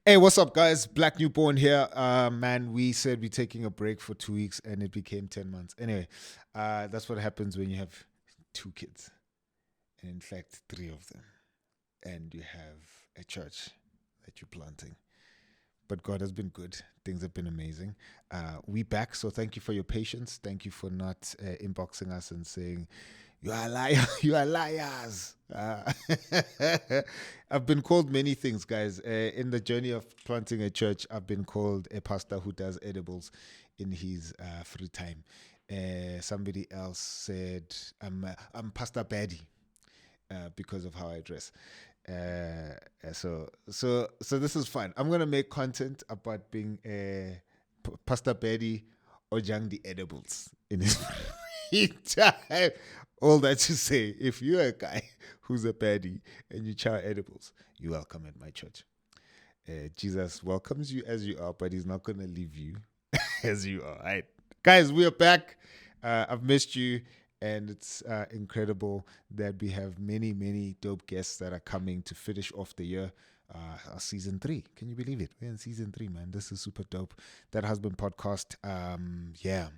Hey, what's up, guys? Black Newborn here. Man, we said we're taking a break for 2 weeks and it became 10 months. Anyway, that's what happens when you have 2 kids. And in fact, 3 of them. And you have a church that you're planting. But God has been good. Things have been amazing. We back, so thank you for your patience. Thank you for not inboxing us and saying, you are liars. You are liars. I've been called many things, guys. In the journey of planting a church, I've been called a pastor who does edibles in his free time. Somebody else said, I'm Pastor Baddie because of how I dress. So this is fun. I'm gonna make content about being Pastor Baddie or Jang the edibles in his free time. All that to say, if you're a guy who's a baddie and you chow edibles, you're welcome at my church. Jesus welcomes you as you are, but he's not going to leave you as you are. Right? Guys, we are back. I've missed you, and it's incredible that we have many, many dope guests that are coming to finish off the year. Season 3. Can you believe it? We're in season 3, man. This is super dope. That Husband podcast. Yeah.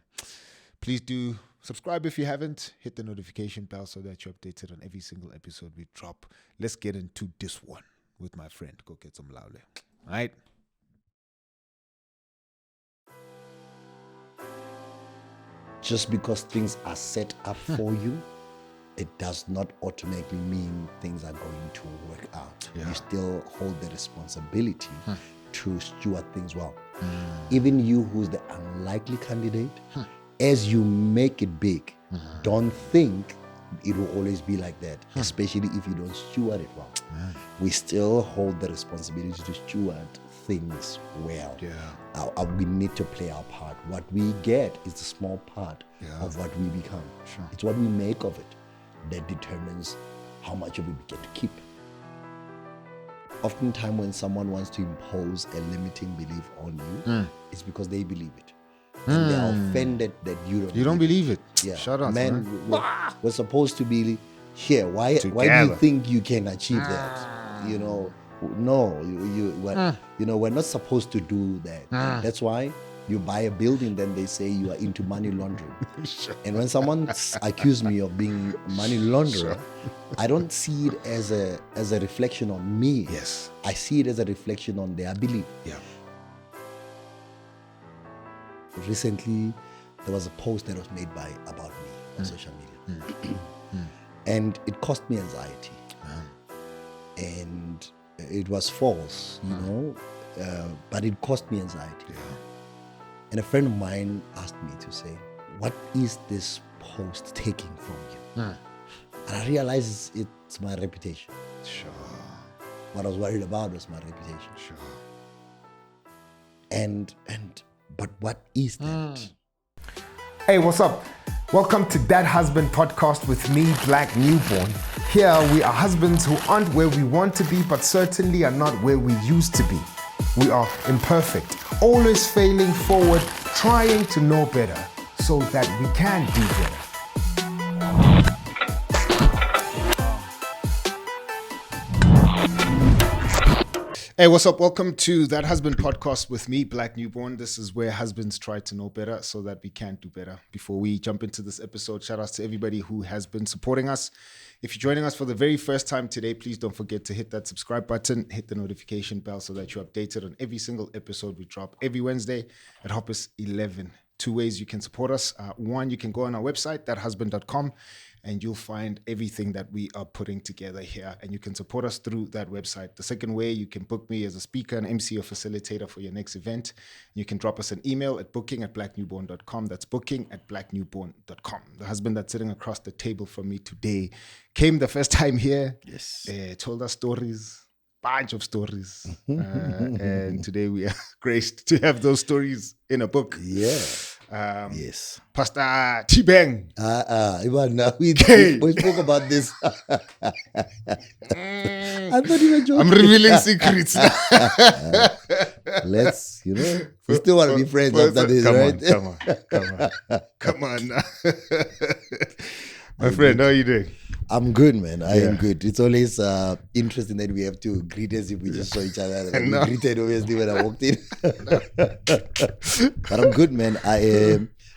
Please do subscribe if you haven't. Hit the notification bell so that you're updated on every single episode we drop. Let's get into this one with my friend Koketso Molaolwe. All right. Just because things are set up for you, it does not automatically mean things are going to work out. Yeah. You still hold the responsibility to steward things well. Even you who's the unlikely candidate, as you make it big, don't think it will always be like that, especially if you don't steward it well. We still hold the responsibility to steward things well. Yeah. We need to play our part. What we get is a small part of what we become. Sure. It's what we make of it that determines how much of it we get to keep. Oftentimes when someone wants to impose a limiting belief on you, it's because they believe it. And they are offended that you don't believe it. Yeah. Shut up, man. We're supposed to be here. Why do you think you can achieve that? You know, no, we're not supposed to do that. That's why you buy a building, then they say you are into money laundering. And when someone accuses me of being a money launderer, I don't see it as a reflection on me. Yes. I see it as a reflection on their belief. Yeah. Recently, there was a post that was made about me on social media. And it caused me anxiety. And it was false, you know, but it caused me anxiety. Yeah. And a friend of mine asked me to say, what is this post taking from you? And I realized it's my reputation. Sure. What I was worried about was my reputation. Sure. But what is that? Hey, what's up? Welcome to That Husband podcast with me, Black Newborn. Here we are husbands who aren't where we want to be, but certainly are not where we used to be. We are imperfect, always failing forward, trying to know better so that we can do better. Hey, what's up? Welcome to That Husband podcast with me, Black Newborn. This is where husbands try to know better so that we can do better. Before we jump into this episode, shout outs to everybody who has been supporting us. If you're joining us for the very first time today, please don't forget to hit that subscribe button, hit the notification bell so that you're updated on every single episode we drop every Wednesday at Hoppus 11. 2 ways you can support us. One, you can go on our website, thathusband.com, and you'll find everything that we are putting together here, and you can support us through that website. The second way, you can book me as a speaker, an MC, or facilitator for your next event. You can drop us an email at booking@blacknewborn.com. That's booking@blacknewborn.com. The husband that's sitting across the table from me today came the first time here. Yes. Told us stories, bunch of stories. And today we are graced to have those stories in a book. Yeah. Yes. Pastor T-Bang. We spoke about this. I thought you were joking. I'm revealing secrets. Let's, we still want to be friends after this, right? Come on. My friend, how are you doing? I'm good, man. I am good. It's always interesting that we have to greet as if we just saw each other. Like, we greeted obviously when I walked in. But I'm good, man.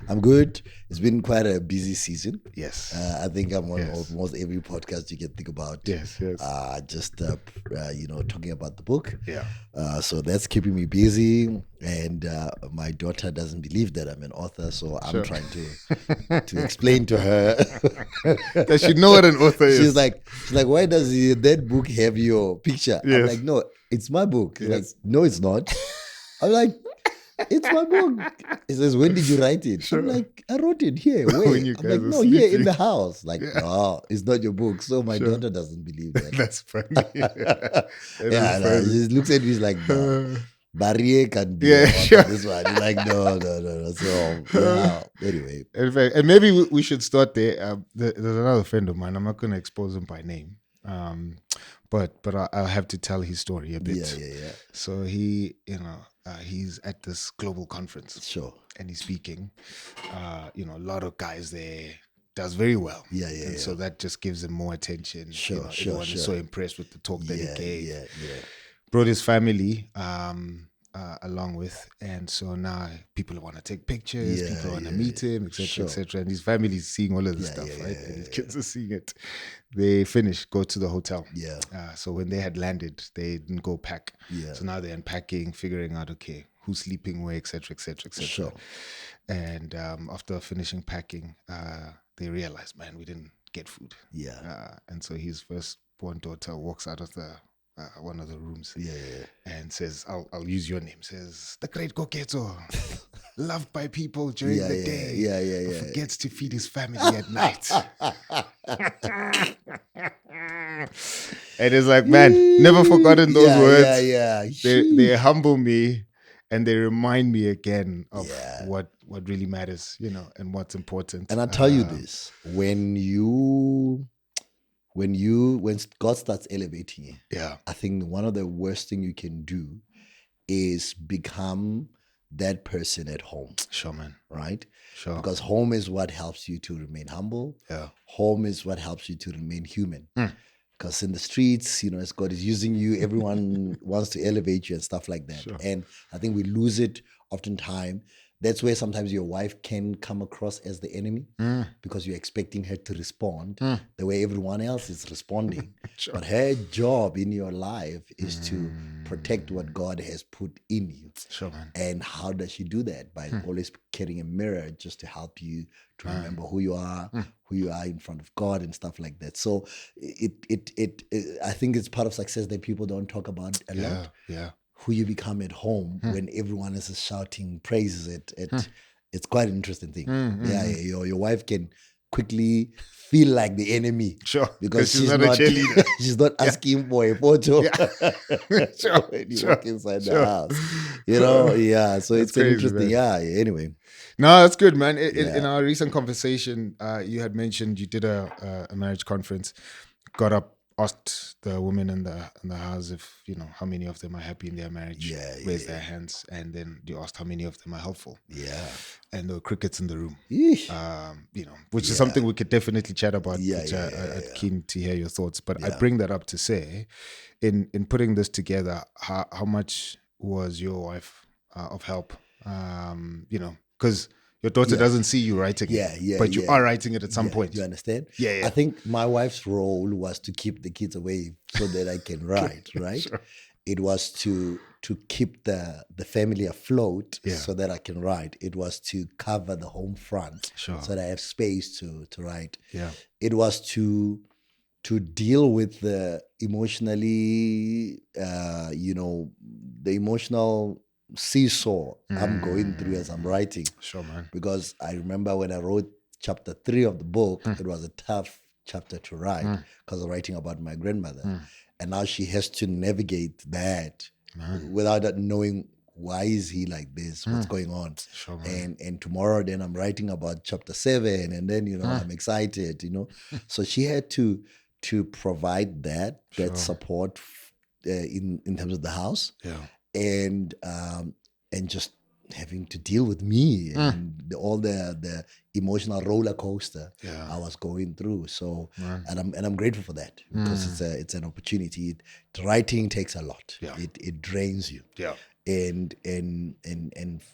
I'm good. It's been quite a busy season. Yes. I think I'm on almost every podcast you can think about. Yes. Just talking about the book. Yeah. So that's keeping me busy. And my daughter doesn't believe that I'm an author, so I'm trying to explain to her. Does she know what an author is? She's like, why does that book have your picture? Yes. I'm like, no, it's my book. She's like, no, it's not. I'm like, it's my book. He says, when did you write it? I'm like, I wrote it here. Wait. I'm like, no, here in the house. Like, no, it's not your book. So my daughter doesn't believe that. That's funny. She looks at me like, no. Barrier can be this one. He's like, no. So anyway. And maybe we should start there. There's another friend of mine. I'm not going to expose him by name. But I'll have to tell his story a bit. Yeah. So he, he's at this global conference. Sure. And he's speaking. A lot of guys there. Does very well. Yeah. So that just gives him more attention. Sure. Everyone is so impressed with the talk that he gave. Yeah. Brought his family along with, and so now people want to take pictures, people want to meet him, etc., etc. And his family is seeing all of this stuff, right? And his kids are seeing it. They finish, go to the hotel. Yeah. So when they had landed, they didn't go pack. Yeah. So now they're unpacking, figuring out, okay, who's sleeping where, etc., etc., etc. Sure. And after finishing packing, they realized, man, we didn't get food. Yeah. And so his firstborn daughter walks out of the one of the rooms, and says, "I'll use your name." Says, "The great Koketso, loved by people during the day, forgets to feed his family at night." And it's like, man, never forgotten those words. They humble me, and they remind me again of what really matters, and what's important. And I tell you this: when God starts elevating you, I think one of the worst thing you can do is become that person at home. Sure, man. Right? Sure. Because home is what helps you to remain humble. Yeah. Home is what helps you to remain human. Because in the streets, as God is using you, everyone wants to elevate you and stuff like that. Sure. And I think we lose it oftentimes. That's where sometimes your wife can come across as the enemy because you're expecting her to respond the way everyone else is responding. Sure. But her job in your life is to protect what God has put in you. Sure, man. And how does she do that? By always carrying a mirror just to help you to remember who you are in front of God and stuff like that. So I think it's part of success that people don't talk about a lot. Yeah. Who you become at home when everyone else is shouting praises. It's quite an interesting thing. Your wife can quickly feel like the enemy. Sure. Because she's not a cheerleader. She's not asking for a photo Sure. when you walk inside the house. So it's crazy, interesting. Man. Anyway. No, that's good, man. In our recent conversation, you had mentioned you did a marriage conference, got up, asked the women in the house if how many of them are happy in their marriage, raise their hands, and then you asked how many of them are helpful. And there were crickets in the room. Which is something we could definitely chat about. I'm keen to hear your thoughts, but I bring that up to say, in putting this together, how much was your wife of help? Because your daughter doesn't see you writing it, but you are writing it at some point. You understand? Yeah. I think my wife's role was to keep the kids away so that I can write, right? Sure. It was to keep the family afloat so that I can write. It was to cover the home front so that I have space to write. Yeah. It was to deal with the emotionally, the emotional seesaw I'm going through as I'm writing. Sure, man. Because I remember when I wrote chapter 3 of the book, it was a tough chapter to write because I'm writing about my grandmother. And now she has to navigate that without knowing why is he like this, what's going on. Sure, man. And tomorrow then I'm writing about chapter 7 and then, I'm excited, So she had to provide that support in terms of the house. Yeah. And just having to deal with me and all the emotional roller coaster I was going through. So, and I'm grateful for that, because it's an opportunity. Writing takes a lot. It drains you. And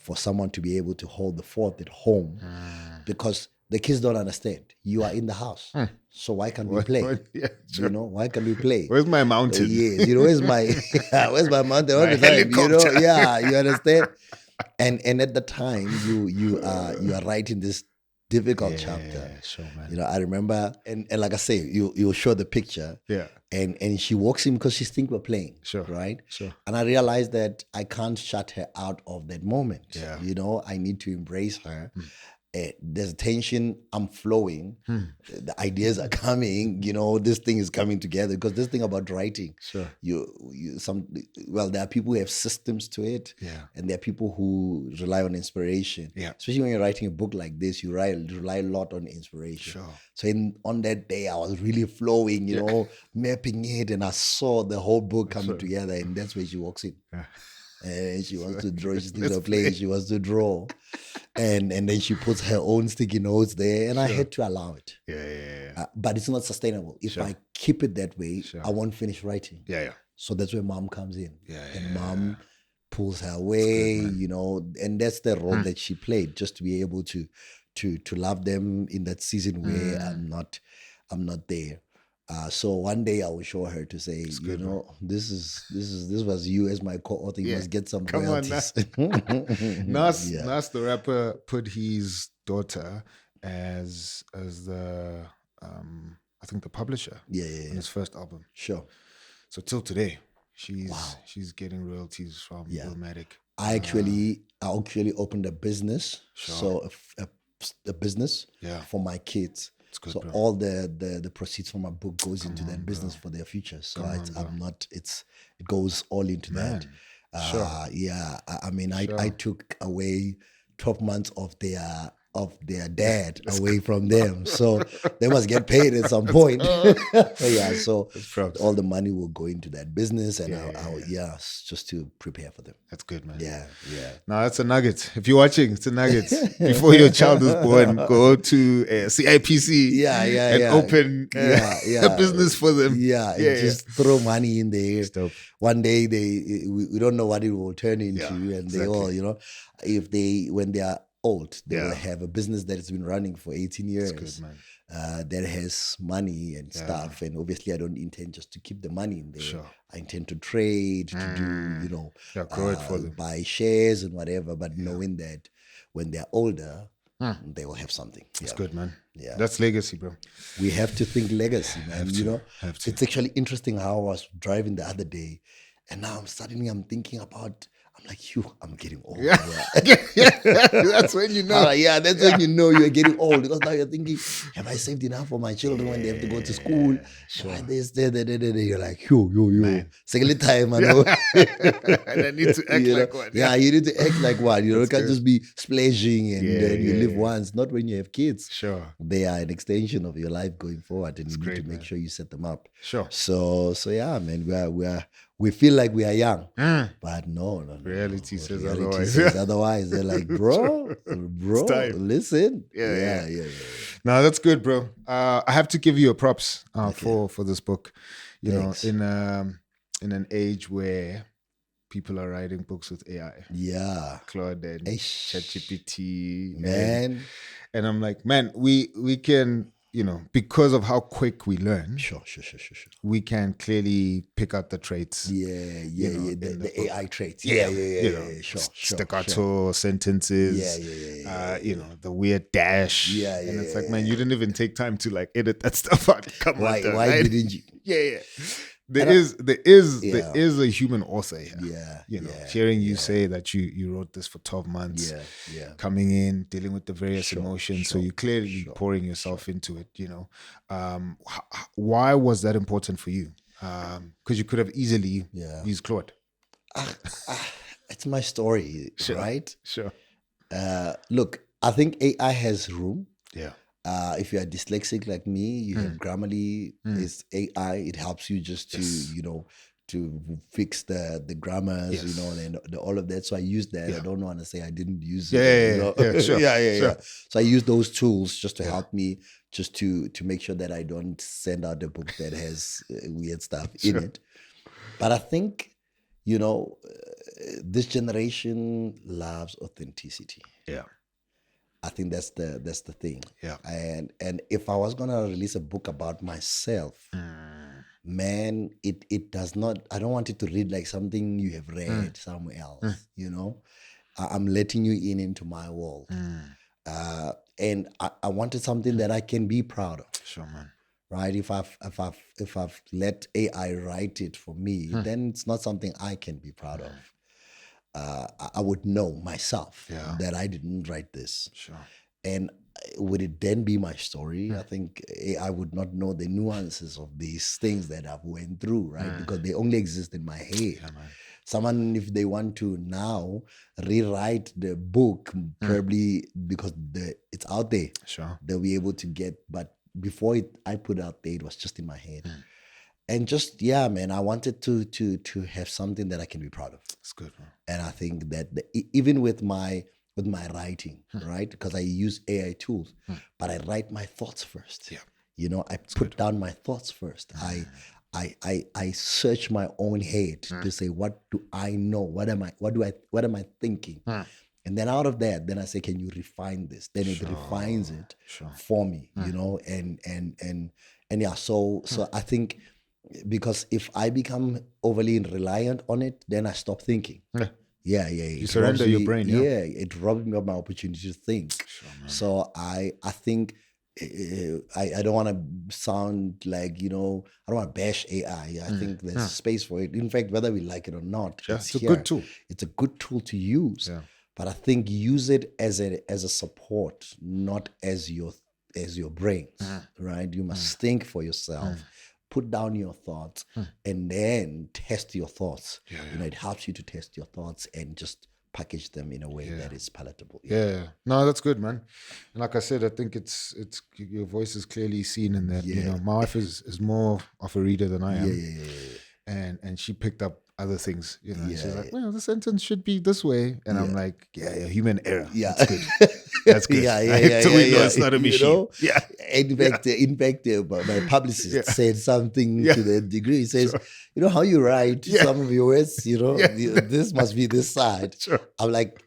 for someone to be able to hold the fort at home, because the kids don't understand. You are in the house, so why can't we play? You know, why can't we play? Where's my mountain? Yes, you know, where's my mountain all the time? You know, you understand. And at the time, you are writing this difficult chapter. Sure, man. You know, I remember, and like I say, you show the picture. And she walks in because she thinks we're playing. Right? And I realized that I can't shut her out of that moment. You know, I need to embrace her. There's tension, I'm flowing, the ideas are coming, you know, this thing is coming together, because this thing about writing, there are people who have systems to it, and there are people who rely on inspiration, especially when you're writing a book like this, you rely a lot on inspiration. So on that day, I was really flowing, you know, mapping it, and I saw the whole book coming together, and that's where she walks in. And she wants to draw. She thinks of playing. She wants to draw, and then she puts her own sticky notes there, and I had to allow it. But it's not sustainable. If I keep it that way, I won't finish writing. So that's where mom comes in, and mom pulls her away. Good, you know, and that's the role that she played, just to be able to love them in that season where I'm not there. So one day I will show her to say, you know, this was you as my co-author. You must get some royalties. Nas the rapper put his daughter as the I think the publisher on his first album. So till today, she's getting royalties from LIMELIGHT. I actually opened a business. So a business for my kids. Good, so bro. All the proceeds from my book goes into that business for their future. So it goes all into that. I mean, I took away 12 months of their dad away from them, so they must get paid at some point. So all the money will go into that business, and I'll just to prepare for them. That's good, man. Now that's a nugget. If you're watching, it's a nugget. Before your child is born, go to CIPC and open a business for them. Just throw money in there. One day we don't know what it will turn into, and they all, you know, when they are old, they will have a business that has been running for 18 years. That's good, man. That has money and stuff, and obviously I don't intend just to keep the money in there. I intend to trade, to do, you know, grow it for them, buy shares and whatever, but knowing that when they're older, they will have something. That's good, man. That's legacy, bro. We have to think legacy, man. You know, it's actually interesting how I was driving the other day, and now I'm thinking about, I'm like, I'm getting old. That's when you know. That's when you know you're getting old, because now you're thinking, have I saved enough for my children when they have to go to school? You're like, yo. Second time, I know. And I need to act like one. You need to act like one. You know, it can't just be splashing and then you live once. Not when you have kids. They are an extension of your life going forward, and you need to make sure you set them up. So yeah, man, we feel like we are young, but no. Reality says otherwise. They're like, bro, listen. No, that's good, bro. I have to give you a props for this book. You know, in an age where people are writing books with AI, Claude and ChatGPT, man. And I'm like, man, we can. You know, because of how quick we learn, we can clearly pick out the traits. The AI traits. Staccato sentences. You know, the weird dash. And it's like, man, you didn't even take time to like edit that stuff out. Why didn't you? There is a human author here. You know, hearing you say that you wrote this for 12 months. Coming in, dealing with the various emotions. So you're clearly pouring yourself into it, you know. Why was that important for you? Because you could have easily used Claude. It's my story, right? Look, I think AI has room. If you are dyslexic like me, you have Grammarly, it's AI. It helps you just to, you know, fix the grammars, Yes. you know, and all of that. So I used that. I don't want to say I didn't use Yeah, it. You know? sure, yeah. So I use those tools just to help me, just to make sure that I don't send out a book that has weird stuff in it. But I think, you know, this generation loves authenticity. Yeah. I think that's the thing. Yeah. And if I was gonna release a book about myself, man, it does not. I don't want it to read like something you have read somewhere else. You know, I'm letting you into my world, and I wanted something that I can be proud of. Sure, man. Right? If I've let AI write it for me, then it's not something I can be proud of. I would know myself that I didn't write this. Sure. And would it then be my story? I think I would not know the nuances of these things that I've went through, right? Because they only exist in my head. Yeah, man. Someone, if they want to now rewrite the book, probably because it's out there, Sure. they'll be able to get. But before I put it out there, it was just in my head. And just, man, I wanted to have something that I can be proud of. That's good, man. And I think that even with my writing, right? Because I use AI tools, but I write my thoughts first. Yeah. You know, I put down my thoughts first. I search my own head to say, what do I know? What am I thinking? And then out of that, then I say, can you refine this? Then it refines it for me, you know, and yeah. So I think, because if I become overly reliant on it, then I stop thinking. Yeah. You surrender your brain. Yeah, it robs me of my opportunity to think. Sure, so I think I don't want to sound like, you know, I don't want to bash AI. I think there's space for it. In fact, whether we like it or not, it's a good tool. It's a good tool to use. Yeah. But I think use it as a support, not as your brains, right? You must think for yourself. Put down your thoughts and then test your thoughts. You know, it helps you to test your thoughts and just package them in a way that is palatable. Yeah. No, that's good, man. And like I said, I think it's your voice is clearly seen in that. You know, my wife is more of a reader than I am. And she picked up other things, you know. She's like, well, the sentence should be this way. And I'm like, human error. Yeah. That's good. That's good. So we know it's not a machine. You know? Yeah. In fact, my publicist said something to the degree. He says, you know how you write some of your words, you know, this must be this side. I'm like,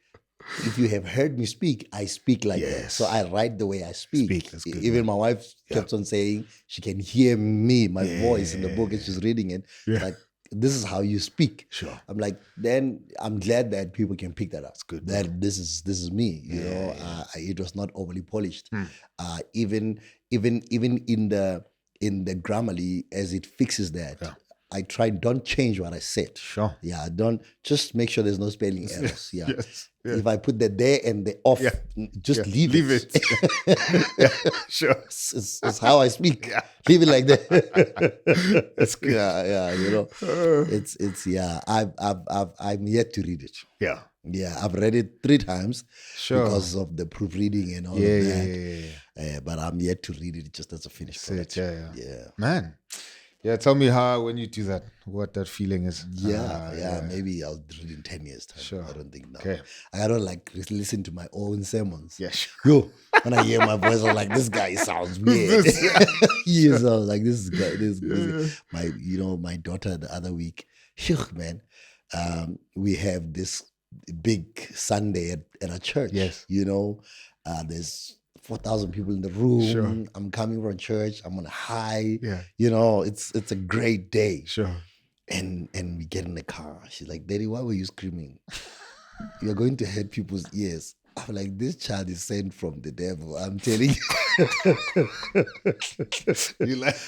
if you have heard me speak, I speak like that. So I write the way I speak. That's good, even my wife kept on saying she can hear me, my voice in the book, and she's reading it. Like, this is how you speak. Sure. I'm like, then I'm glad that people can pick that up. It's good. That this is me. You know, it was not overly polished. Even in the Grammarly, as it fixes that. I try, don't change what I said. Sure. Yeah, don't, just make sure there's no spelling errors. Yeah. If I put the there and the off, just leave it. Sure. It's how I speak. Leave it like that. That's good. You know, I'm yet to read it. Yeah, I've read it 3 times because of the proofreading and all of that. But I'm yet to read it just as a finished product. Yeah. Man. Yeah, tell me when you do that, what that feeling is. Maybe I'll read in 10 years' time. Sure. I don't think now. Okay. I don't like listen to my own sermons. Yeah, sure. Yo, when I hear my voice, I'm like, this guy sounds weird. He sounds like this guy. My daughter the other week, man, we have this big Sunday at a church. Yes. You know, there's 4,000 people in the room. Sure. I'm coming from church. I'm on a high. Yeah. You know, it's a great day. Sure. And we get in the car. She's like, Daddy, why were you screaming? You're going to hurt people's ears. I'm like, this child is sent from the devil. I'm telling you. You like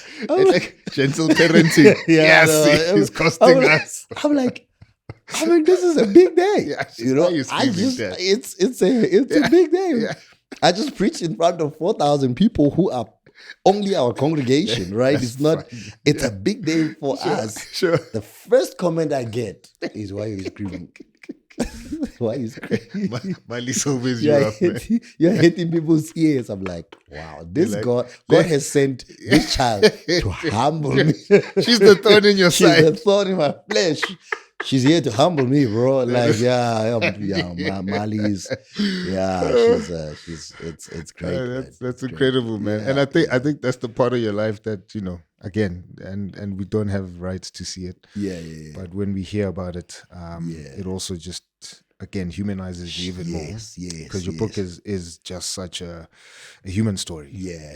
gentle parenting. He's costing us. I'm like, this is a big day. Yeah, you know, it's a big day. Yeah. I just preached in front of 4,000 people who are only our congregation, right? It's not, it's a big day for us. Sure. The first comment I get is, why are you screaming? Why is crazy? Mali's always you up, man. You're hitting people's ears. I'm like, wow, this Like, God has sent this child to humble me. She's the thorn in your She's side. the thorn in my flesh. She's here to humble me, bro. Like, Mali is, it's great. That's great. incredible, man. Yeah, And I think that's the part of your life that, again, and we don't have rights to see it. Yeah. But when we hear about it, it also just, again, humanizes you even more. Yes. Because your book is just such a human story. Yeah.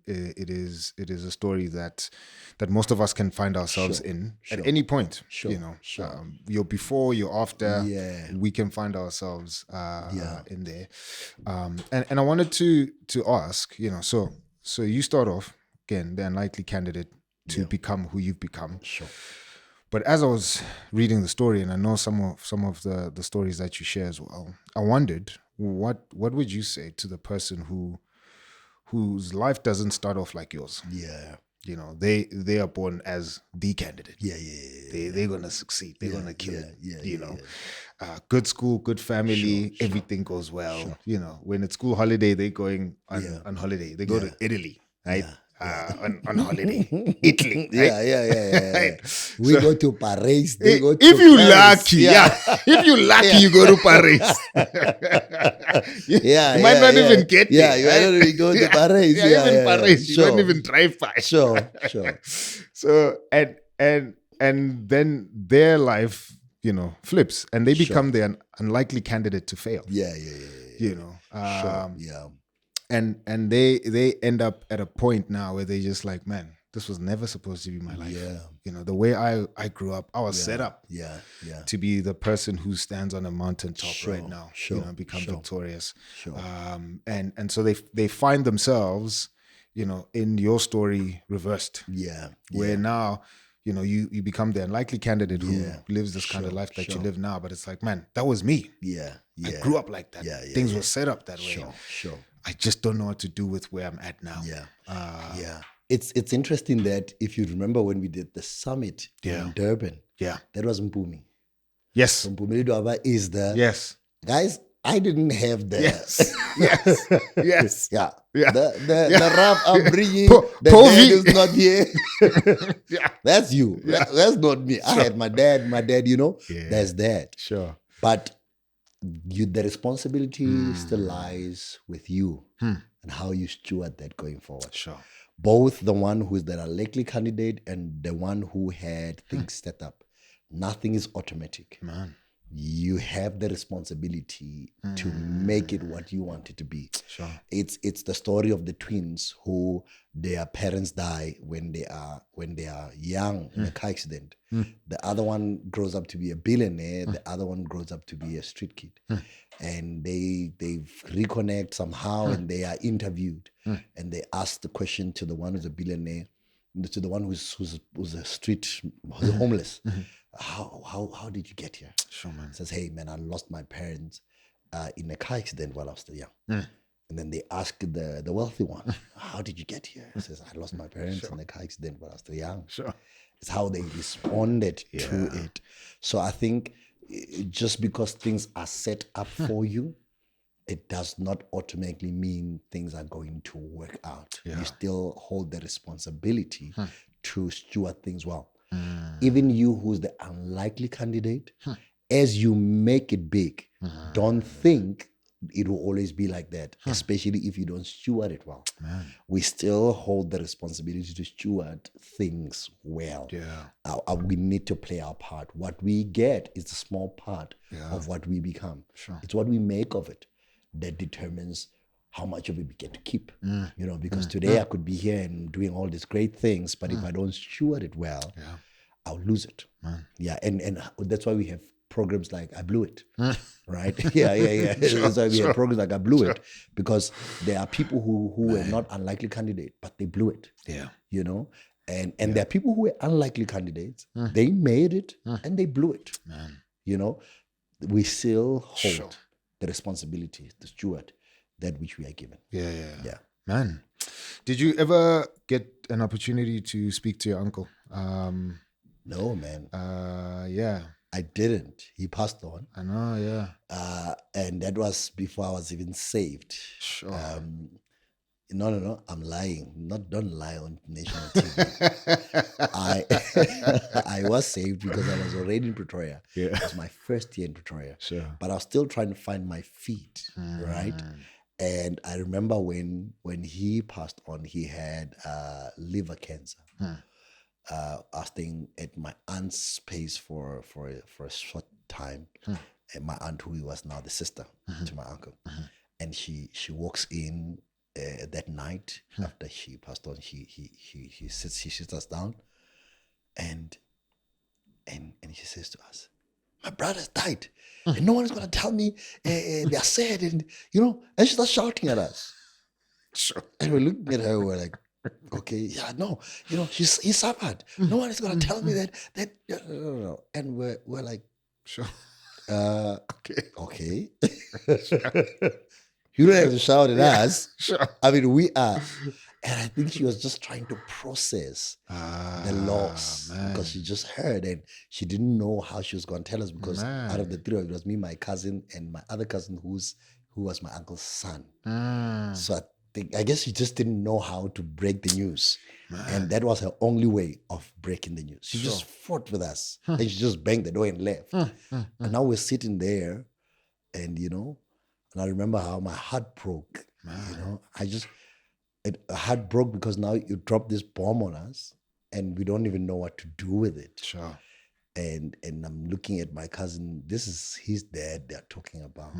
It is a story that most of us can find ourselves in at any point. You're before, you're after. Yeah. We can find ourselves in there. And I wanted to ask, so you start off, again, the unlikely candidate to become who you've become. Sure. But as I was reading the story, and I know some of the stories that you share as well, I wondered what would you say to the person whose life doesn't start off like yours? Yeah. They are born as the candidate. Yeah. They're gonna succeed. They're gonna kill it. Good school, good family, everything goes well. Sure. When it's school holiday, they're going on holiday. They go to Italy, right? On holiday, Italy. Right? Yeah. We go to Paris. They go to if you Paris. lucky, if you lucky, you go to Paris. You might not even get there. You might not even go to Paris. Even Paris, you Sure. don't even drive by. Sure. So and then their life, flips, and they become the unlikely candidate to fail. Yeah. Sure. And they end up at a point now where they just like, man, this was never supposed to be my life. Yeah. The way I grew up, I was set up to be the person who stands on a mountaintop right now, become victorious. Sure. And so they find themselves, in your story reversed. Where now, you become the unlikely candidate who lives this kind of life that you live now. But it's like, man, that was me. I grew up like that. Things were set up that way. Sure. I just don't know what to do with where I'm at now. It's interesting that if you remember when we did the summit in Durban, that was Mpumi. Yes. Mpumi Lidwaba is the guys. I didn't have the yes. The rough upbringing. The dad is not here. That's you. That's not me. I had my dad. There's that. Sure. But the responsibility still lies with you and how you steward that going forward. Sure. Both the one who's the unlikely candidate and the one who had things set up. Nothing is automatic. Man. You have the responsibility to make it what you want it to be. Sure. It's the story of the twins who their parents die when they are young in a car accident. The other one grows up to be a billionaire. The other one grows up to be a street kid. And they reconnect somehow and they are interviewed. And they ask the question to the one who's a billionaire, to the one who's a street, who's homeless. How did you get here? Sure, man. Says, hey man, I lost my parents in a car accident while I was still young. And then they ask the wealthy one, how did you get here? He says, I lost my parents in a car accident while I was still young. Sure. It's how they responded to it. So I think just because things are set up for you, it does not automatically mean things are going to work out. You still hold the responsibility to steward things well. Even you who's the unlikely candidate, as you make it big, don't think it will always be like that, especially if you don't steward it well. We still hold the responsibility to steward things well. We need to play our part. What we get is a small part of what we become. It's what we make of it that determines how much of it we get to keep. Because today I could be here and doing all these great things, but if I don't steward it well, I'll lose it. And that's why we have programs like I Blew It, right? That's why we have programs like I Blew It, because there are people who were not unlikely candidates, but they blew it. And there are people who were unlikely candidates, they made it and they blew it. We still hold the responsibility to steward that which we are given. Man, did you ever get an opportunity to speak to your uncle? No, man. I didn't. He passed on. I know, yeah. And that was before I was even saved. Sure. No. I'm lying. Don't lie on national TV. I was saved because I was already in Pretoria. Yeah. It was my first year in Pretoria. Sure. But I was still trying to find my feet, right? And I remember when he passed on, he had liver cancer. I was staying at my aunt's place for a short time. And my aunt, who was now the sister to my uncle, and she walks in that night after she passed on. She sits us down, and she says to us, "My brother's died, and no one is gonna tell me they are sad," and and she starts shouting at us. Sure. And we're looking at her, we're like, okay, yeah, no, he suffered. No one is gonna tell me that no. And we're like, Sure. Okay. You don't have to shout at us. Sure. I mean, we are. And I think she was just trying to process the loss because she just heard and she didn't know how she was going to tell us because out of the three, it was me, my cousin, and my other cousin who was my uncle's son. So I guess she just didn't know how to break the news. And that was her only way of breaking the news. She just fought with us and she just banged the door and left. And now we're sitting there and, and I remember how my heart broke. It heart broke because now you dropped this bomb on us and we don't even know what to do with it. Sure. And I'm looking at my cousin. This is his dad they're talking about.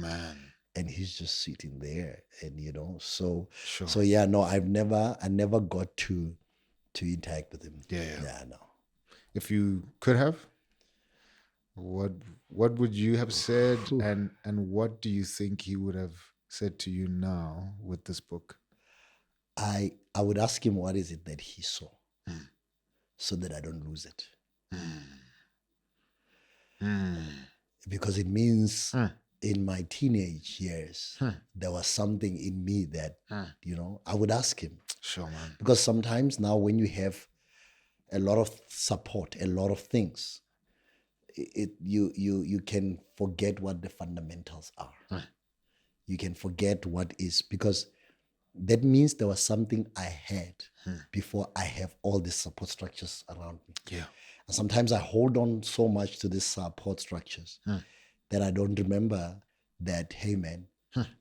And he's just sitting there, and so yeah, no, I never got to interact with him. Yeah, no. If you could have, what would you have said, and what do you think he would have said to you now with this book? I would ask him what is it that he saw, so that I don't lose it, because it means. In my teenage years, there was something in me that, I would ask him. Sure, man. Because sometimes now when you have a lot of support, a lot of things, you can forget what the fundamentals are. You can forget what is, because that means there was something I had before I have all these support structures around me. Yeah. And sometimes I hold on so much to these support structures that I don't remember that, hey man,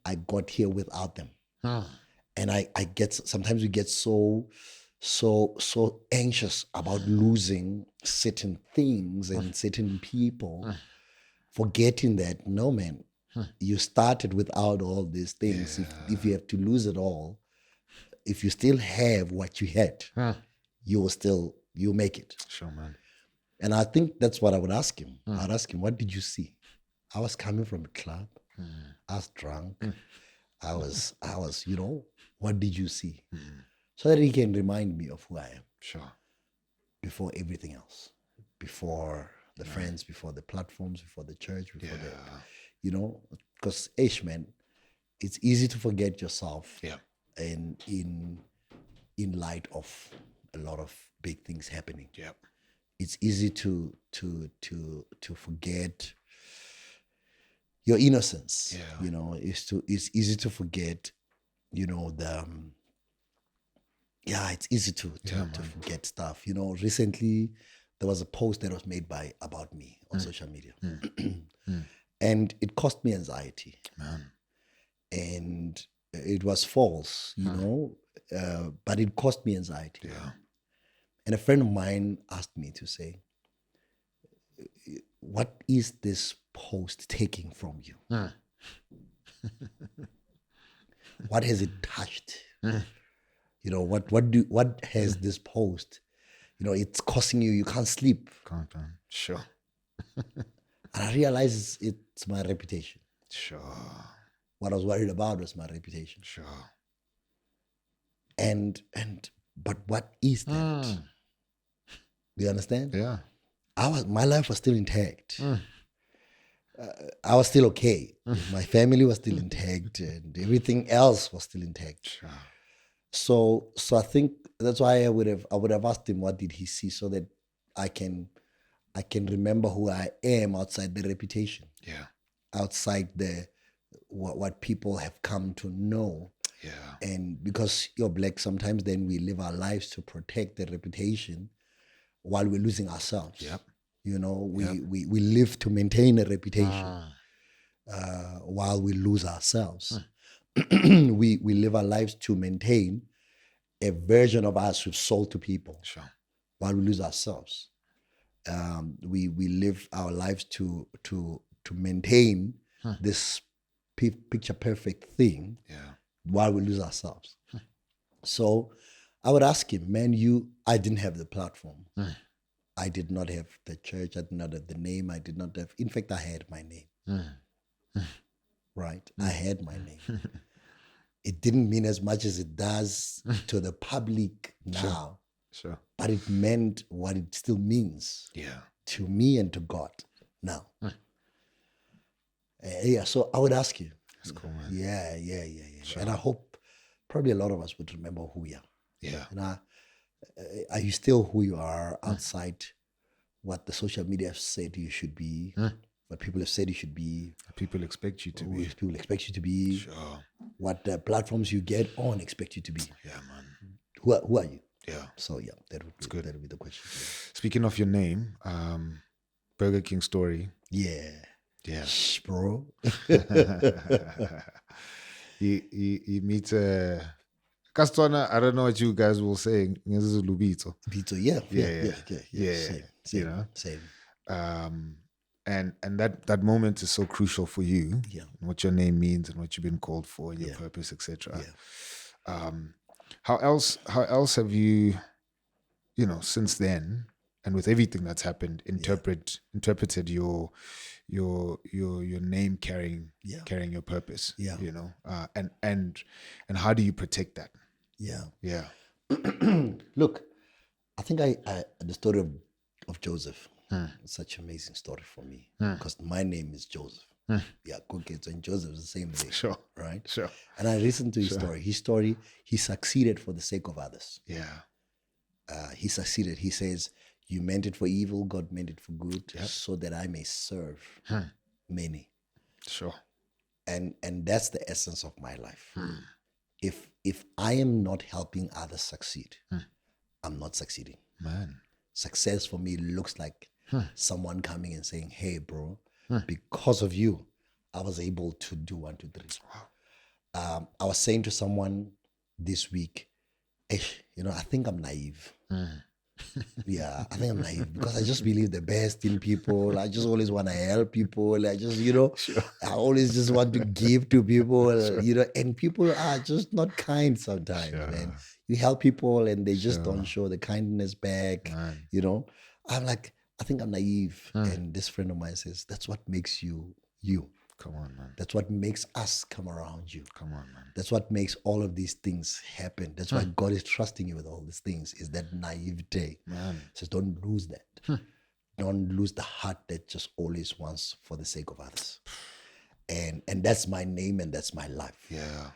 I got here without them. And I get, sometimes we get so anxious about losing certain things and certain people, forgetting that, no man, you started without all these things. If you have to lose it all, if you still have what you had, you'll make it. Sure, man. And I think that's what I would ask him. I'd ask him, what did you see? I was coming from a club. I was drunk. I was, what did you see? So that he can remind me of who I am. Sure. Before everything else. Before the friends, before the platforms, before the church, before because, man, it's easy to forget yourself. Yeah. And in light of a lot of big things happening. Yeah. It's easy to forget your innocence. It's easy to forget, it's easy to forget stuff. Recently there was a post that was made about me on social media. And it caused me anxiety. And it was false, but it caused me anxiety. Yeah. And a friend of mine asked me to say, what is this post taking from you? What has it touched? What has this post, it's causing you can't sleep. Sure. And I realized it's my reputation. Sure. What I was worried about was my reputation. Sure. But what is that? Do you understand? Yeah. My life was still intact. I was still okay. My family was still intact, and everything else was still intact. Sure. So I think that's why I would have asked him what did he see, so that I can I can remember who I am outside the reputation. Yeah. Outside what people have come to know. Yeah. And because you're Black, sometimes then we live our lives to protect the reputation while we're losing ourselves. Yep. You know, we live to maintain a reputation while we lose ourselves. We live our lives to maintain a version of us we've sold to people. Sure. While we lose ourselves. We live our lives to maintain this picture perfect thing while we lose ourselves. So I would ask him, man, I didn't have the platform. I did not have the church. I did not have the name. I did not have, in fact, I had my name. Right? I had my name. It didn't mean as much as it does to the public now. Sure. But it meant what it still means to me and to God now. So I would ask you. That's cool, man. Yeah. Sure. And I hope probably a lot of us would remember who we are. Yeah. And are you still who you are outside what the social media have said you should be, what people have said you should be? People expect you to be. People expect you to be. Sure. What platforms you get on expect you to be. Yeah, man. Who are you? Yeah. So yeah, that would be the question. Speaking of your name, Burger King story. Yeah. Yeah. Shh, bro. you meet Kastwana, I don't know what you guys will say. Lubito. Yeah. Same. Same. You know? Same. And that moment is so crucial for you. Yeah. What your name means and what you've been called for and your purpose, etc. Yeah. How else have you, since then, and with everything that's happened, interpreted your name carrying your purpose? Yeah. And how do you protect that? Yeah. Yeah. Look, I think the story of Joseph is such an amazing story for me because my name is Joseph. Yeah, Koketso and Joseph is the same thing. Sure. Right? Sure. And I listened to his story. His story, he succeeded for the sake of others. Yeah. He succeeded. He says, you meant it for evil, God meant it for good, so that I may serve many. Sure. And that's the essence of my life. If I am not helping others succeed, I'm not succeeding. Man. Success for me looks like someone coming and saying, hey, bro, because of you, I was able to do 1, 2, 3. Wow. I was saying to someone this week, I think I'm naive. Yeah, I think I'm naive because I just believe the best in people. I just always want to help people. I just, I always just want to give to people, and people are just not kind sometimes. And you help people and they just don't show the kindness back. Man. I'm like, I think I'm naive. And this friend of mine says, that's what makes you you. Come on, man. That's what makes us come around you. Come on, man. That's what makes all of these things happen. That's why God is trusting you with all these things, is that naivete. Man. So don't lose that. Don't lose the heart that just always wants for the sake of others. And that's my name and that's my life. Yeah.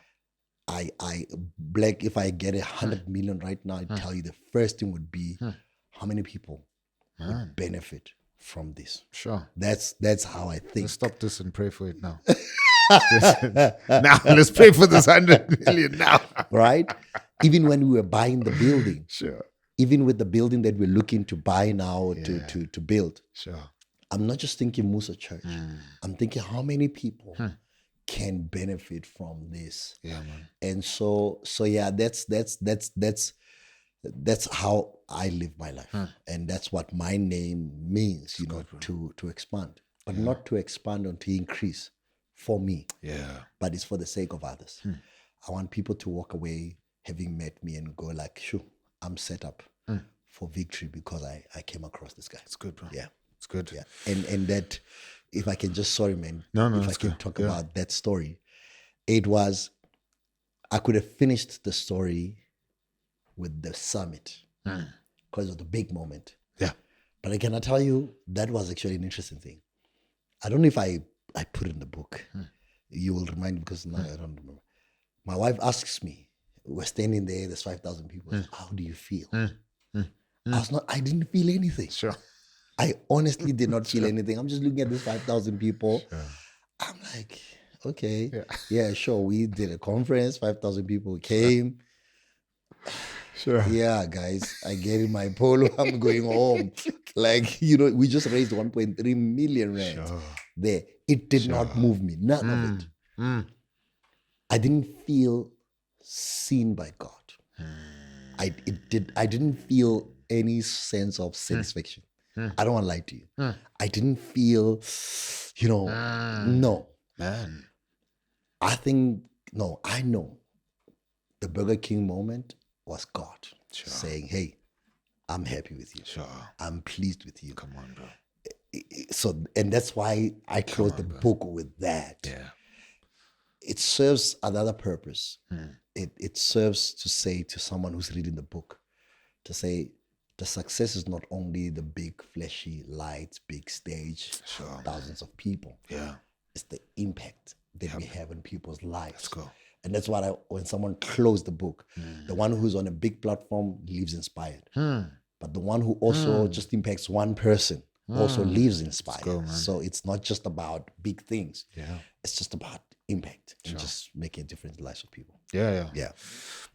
Blaque, if I get 100 million right now, I tell you the first thing would be how many people would benefit from this. Sure. That's how I think. Let's stop this and pray for it now. Now, let's pray for this 100 million now. Right? Even when we were buying the building. Sure. Even with the building that we're looking to buy now to build. Sure. I'm not just thinking Musa Church. I'm thinking how many people can benefit from this. Yeah, man. And so yeah, that's how I live my life. And that's what my name means, to expand. But not to expand or to increase for me. Yeah. But it's for the sake of others. I want people to walk away having met me and go like, sure, I'm set up for victory because I came across this guy. It's good, bro. Yeah. It's good. Yeah. And that, if I can just, sorry, man. No, if I can good. talk about that story, it was, I could have finished the story with the summit because of the big moment. Yeah. But I cannot tell you, that was actually an interesting thing. I don't know if I put it in the book. You will remind me because now I don't remember. My wife asks me, we're standing there, there's 5,000 people. How do you feel? I didn't feel anything. Sure. I honestly did not feel anything. I'm just looking at this 5,000 people. I'm like, okay, yeah, sure. We did a conference, 5,000 people came. Sure. Yeah, guys, I get in my polo. I'm going home. Like, you know, we just raised 1.3 million rand there. It did not move me. None of it. I didn't feel seen by God. I didn't feel any sense of satisfaction. I don't want to lie to you. I didn't feel, you know, no. Man. I know the Burger King moment was God saying, hey, I'm happy with you. Sure. I'm pleased with you. Come on, bro. So, and that's why I closed the book with that. Yeah. It serves another purpose. It serves to say to someone who's reading the book, to say the success is not only the big flashy lights, big stage, thousands of people. Yeah. It's the impact that we have in people's lives. Let's go. And that's what when someone closed the book, the one who's on a big platform leaves inspired. But the one who also just impacts one person also leaves inspired. Go, so it's not just about big things. Yeah. It's just about impact and just making a difference in the lives of people. Yeah.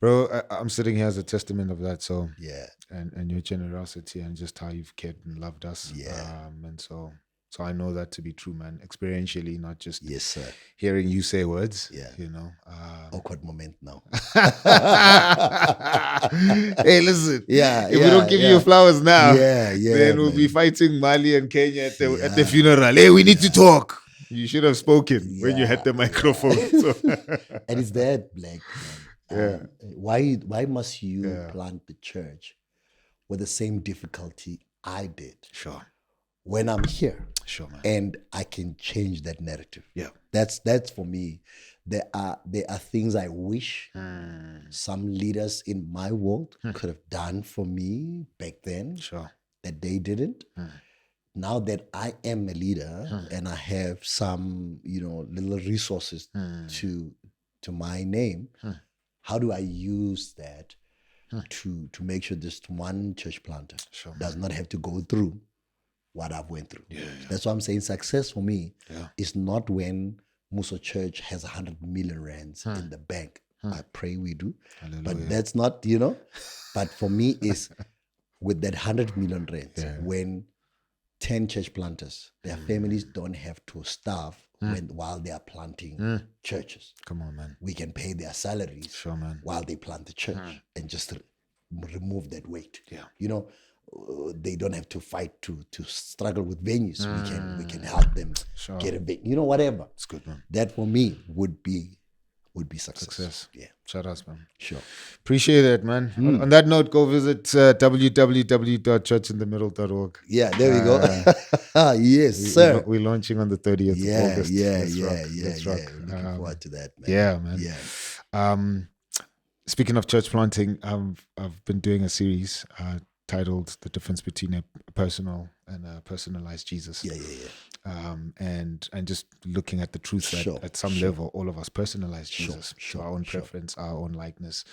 Bro, I'm sitting here as a testament of that. So and your generosity and just how you've cared and loved us. And so I know that to be true, man. Experientially, not just hearing you say words. You know. Awkward moment now. Hey, listen. If we don't give you your flowers now, then we'll man. be fighting Mali and Kenya at the funeral. Hey, we need to talk. You should have spoken when you had the microphone. So. And it's that, Blaque. Why must you plant the church with the same difficulty I did? Sure. When I'm here. Sure, man. And I can change that narrative. Yeah. That's for me. There are things I wish some leaders in my world could have done for me back then. Sure. That they didn't. Now that I am a leader and I have some, little resources to my name, how do I use that to make sure this one church planter does not have to go through what I've went through? That's why I'm saying success for me is not when Muso Church has 100 million rands in the bank. I pray we do. Hallelujah. But that's not, but for me is with that 100 million rands, when 10 church planters, their families don't have to starve while they are planting churches. Come on, man. We can pay their salaries while they plant the church and just remove that weight. They don't have to fight to struggle with venues. We can help them get a venue. Whatever. It's good, man. That for me would be success. Yeah. Shout out, man. Sure. Appreciate it, man. On that note, go visit www.churchinthemiddle.org. Yeah, there we go. Yes, sir. We're launching on the 30th of August. Let's rock. Looking forward to that, man. Yeah, man. Yeah. Speaking of church planting, I've been doing a series titled "The Difference Between a Personal and a Personalized Jesus." And just looking at the truth that at some level all of us personalize Jesus to our own preference, our own likeness.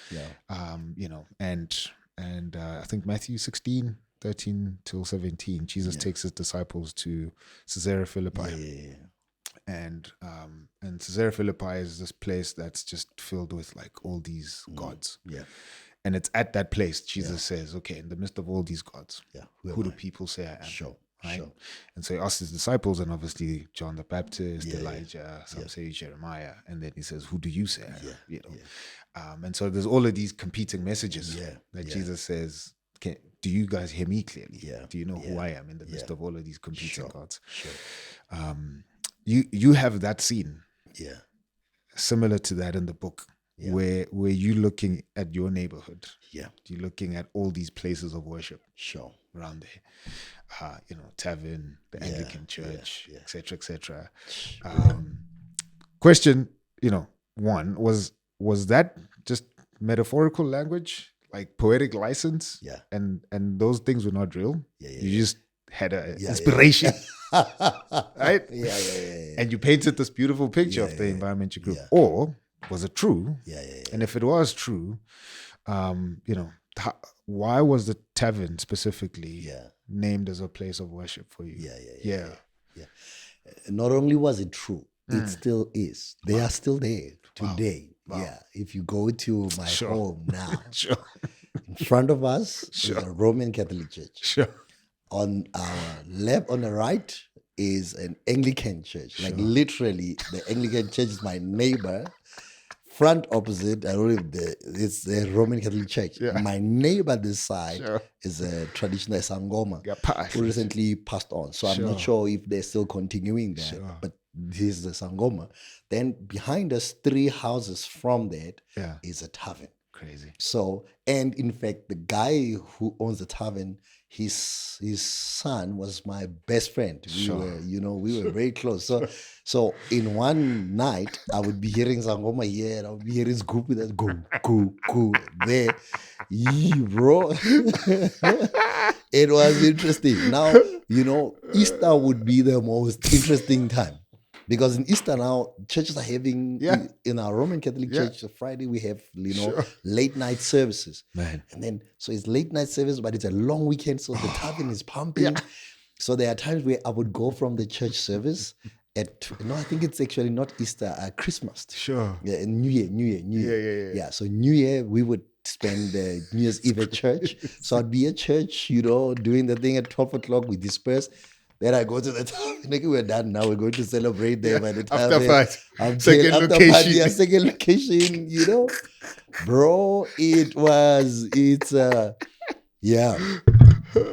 And I think Matthew 16:13 till 17, Jesus takes his disciples to Caesarea Philippi. And Caesarea Philippi is this place that's just filled with like all these gods. And it's at that place Jesus says, okay, in the midst of all these gods, who do people say I am? Right? And so he asks his disciples, and obviously John the Baptist, Elijah, some say Jeremiah, and then he says, who do you say I am? And so there's all of these competing messages that Jesus says, do you guys hear me clearly? Do you know who I am in the midst of all of these competing gods? You have that scene similar to that in the book. Where you're looking at your neighborhood, you're looking at all these places of worship, around there, tavern, the Anglican church, etc., etc. Question, one was that just metaphorical language, like poetic license, and those things were not real. You just had an inspiration, right? And you painted this beautiful picture of the environment you grew, or was it true? And if it was true, why was the tavern specifically named as a place of worship for you. Yeah. Not only was it true, it still is. They are still there today. Wow. Yeah. If you go to my home now, Sure. in front of us is a Roman Catholic church. Sure. On our left, on the right, is an Anglican church. Like literally, the Anglican church is my neighbor. Front opposite, I don't know if it's the Roman Catholic Church. Yeah. My neighbor this side is a traditional Sangoma who recently passed on. So I'm not sure if they're still continuing that, but this is the Sangoma. Then behind us, 3 houses from that is a tavern. Crazy. So, and in fact, the guy who owns the tavern, his son was my best friend. We were very close. So in one night, I would be hearing Sangoma here, and I would be hearing Scoop with that go there. Bro. It was interesting. Now, Easter would be the most interesting time. Because in Easter now, churches are having, in our Roman Catholic Church, Friday we have, late night services. Man. And then, so it's late night service, but it's a long weekend, so the tavern is pumping. So there are times where I would go from the church service I think it's actually not Easter, Christmas. Sure. Yeah, New Year. Yeah, so New Year, we would spend the New Year's Eve at church. So I'd be at church, doing the thing at 12 o'clock, we disperse. Then I go to the town. We're done now. We're going to celebrate there by the time. After fight. Second location. Second location, Bro,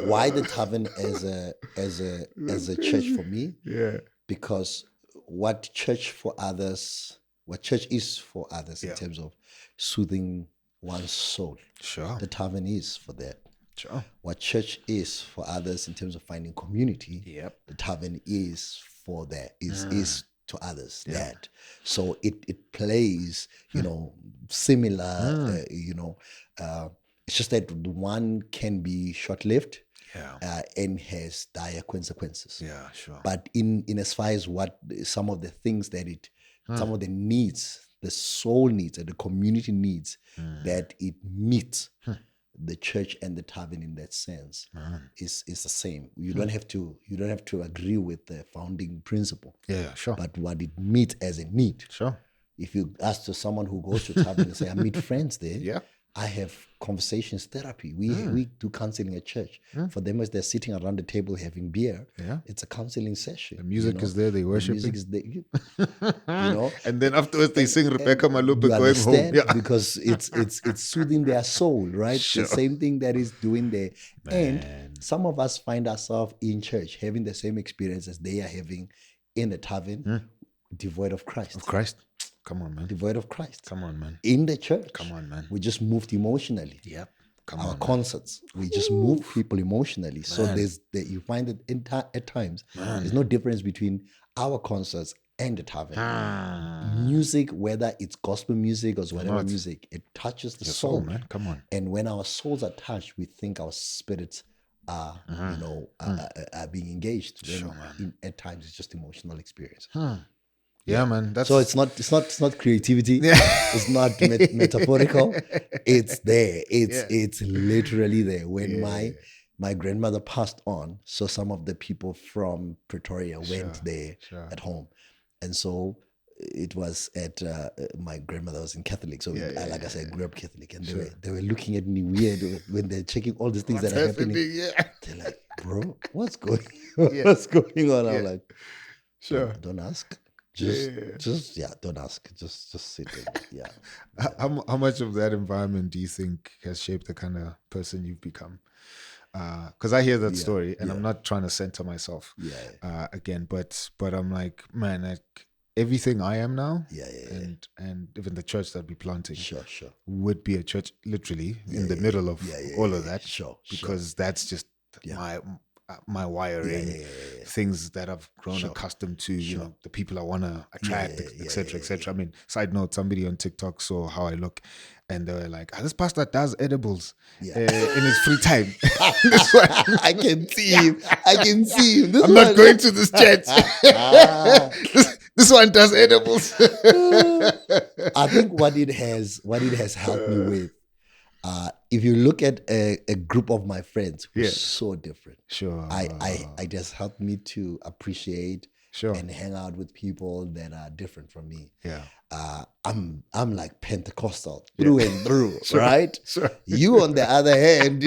Why the tavern as a church for me? Yeah. Because what church is for others in terms of soothing one's soul. Sure. The tavern is for that. Sure. What church is for others in terms of finding community, the tavern is for that, is to others that. So it plays, similar, it's just that one can be short-lived and has dire consequences. Yeah, sure. But in as far as what some of the things that some of the needs, the soul needs and the community needs that it meets, the church and the tavern in that sense is the same. You don't have to agree with the founding principle. Yeah, sure. But what it meets as a need. Sure. If you ask to someone who goes to tavern and say, I meet friends there, I have conversations therapy. We do counseling at church. For them, as they're sitting around the table having beer, it's a counseling session. The music is there, they worship. The music is there, And then afterwards they sing Rebecca Malupe going home. Yeah. Because it's soothing their soul, right? Sure. The same thing that is doing there. Man. And some of us find ourselves in church having the same experience as they are having in the tavern, devoid of Christ. Of Christ. Come on, man. Devoid of Christ. Come on, man. In the church. Come on, man. We just moved emotionally. Yep. Our concerts, we just move people emotionally. Man. So you find that at times, there's no difference between our concerts and the tavern. Music, whether it's gospel music or whatever music, it touches the soul, man. Come on. And when our souls are touched, we think our spirits are, are being engaged. Sure, man. At times, it's just emotional experience. Yeah, man. So it's not creativity. It's not metaphorical. It's there. It's literally there. When my grandmother passed on, so some of the people from Pretoria went there at home, and so it was at my grandmother was in Catholic. So like I said, I grew up Catholic, and they were looking at me weird when they're checking all these things that are happening. They're like, "Bro, what's going on?" I'm like, "Sure, don't ask." Don't ask. Just sit there. Yeah. How much of that environment do you think has shaped the kind of person you've become? Because I hear that story, and I'm not trying to center myself again, but I'm like, man, like everything I am now, and even the church that we're planting, would be a church literally in the middle of all of that, because that's just my wiring, things that I've grown accustomed to, the people I want to attract, etc. I mean, side note, somebody on TikTok saw how I look, and they were like, this pastor does edibles in his free time. This one, I can see him. I'm not going to this church. This one does edibles. I think what it has helped me with, If you look at a group of my friends who's Yeah. so different, Sure. I just helped me to appreciate Sure. and hang out with people that are different from me. Yeah. I'm like Pentecostal through and through, Sure. right? Sure. You on the other hand,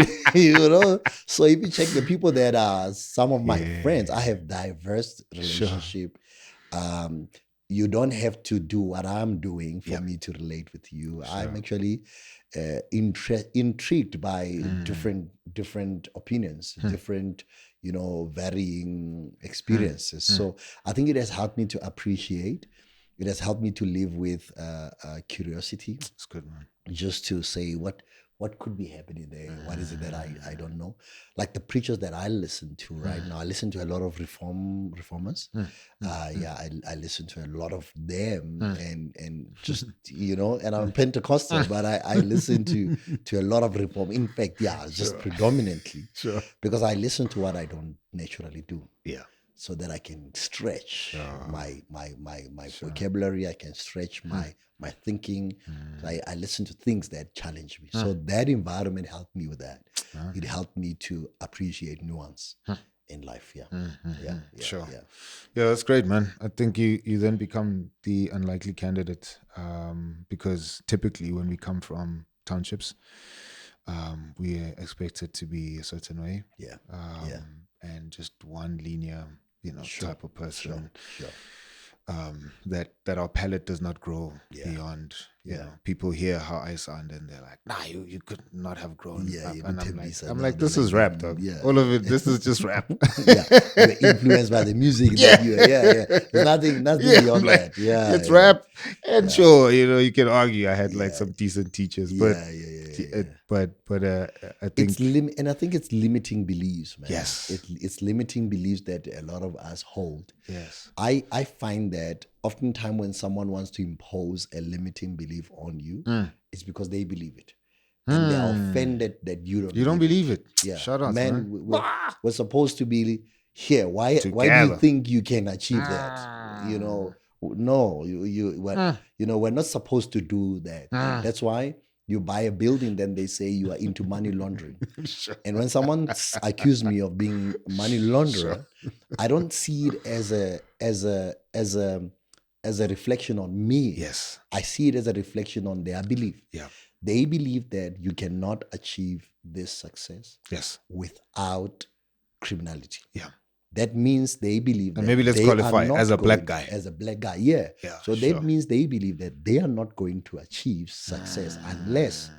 so if you check the people that are some of my friends, I have diverse relationship. You don't have to do what I'm doing for me to relate with you. Sure. I'm actually intrigued by different opinions, different, varying experiences. So I think it has helped me to appreciate. It has helped me to live with curiosity. It's good, man. Just to say what could be happening there? What is it that I don't know? Like the preachers that I listen to right now, I listen to a lot of reformers. I listen to a lot of them, and just and I'm Pentecostal, but I listen to a lot of reform. In fact, just predominantly because I listen to what I don't naturally do. Yeah. So that I can stretch my vocabulary, I can stretch my thinking. So I listen to things that challenge me. So that environment helped me with that. It helped me to appreciate nuance in life. Sure. Yeah, that's great, man. I think you then become the unlikely candidate because typically when we come from townships, we are expected to be a certain way. And just one linear type of person. That our palate does not grow beyond. People hear how I sound and they're like, "Nah, you could not have grown up." And I'm like, "This is rap, dog. All of it. This is just rap." You're influenced by the music. There's nothing beyond that. It's rap. And sure, you can argue. I had like some decent teachers, but I think and I think it's limiting beliefs, man. Yes, it's limiting beliefs that a lot of us hold. Yes, I find that oftentimes when someone wants to impose a limiting belief on you, it's because they believe it, and they're offended that you don't believe it. Yeah, shout out, man. We're supposed to be here. Why do you think you can achieve that? No, we're not supposed to do that. That's why you buy a building, then they say you are into money laundering. And when someone accused me of being money launderer, I don't see it as a reflection on me. Yes, I see it as a reflection on their belief. Yeah, they believe that you cannot achieve this success. Yes, without criminality. Yeah. That means they believe that. And maybe let's qualify as a black guy. As a black guy, yeah. So that means they believe that they are not going to achieve success unless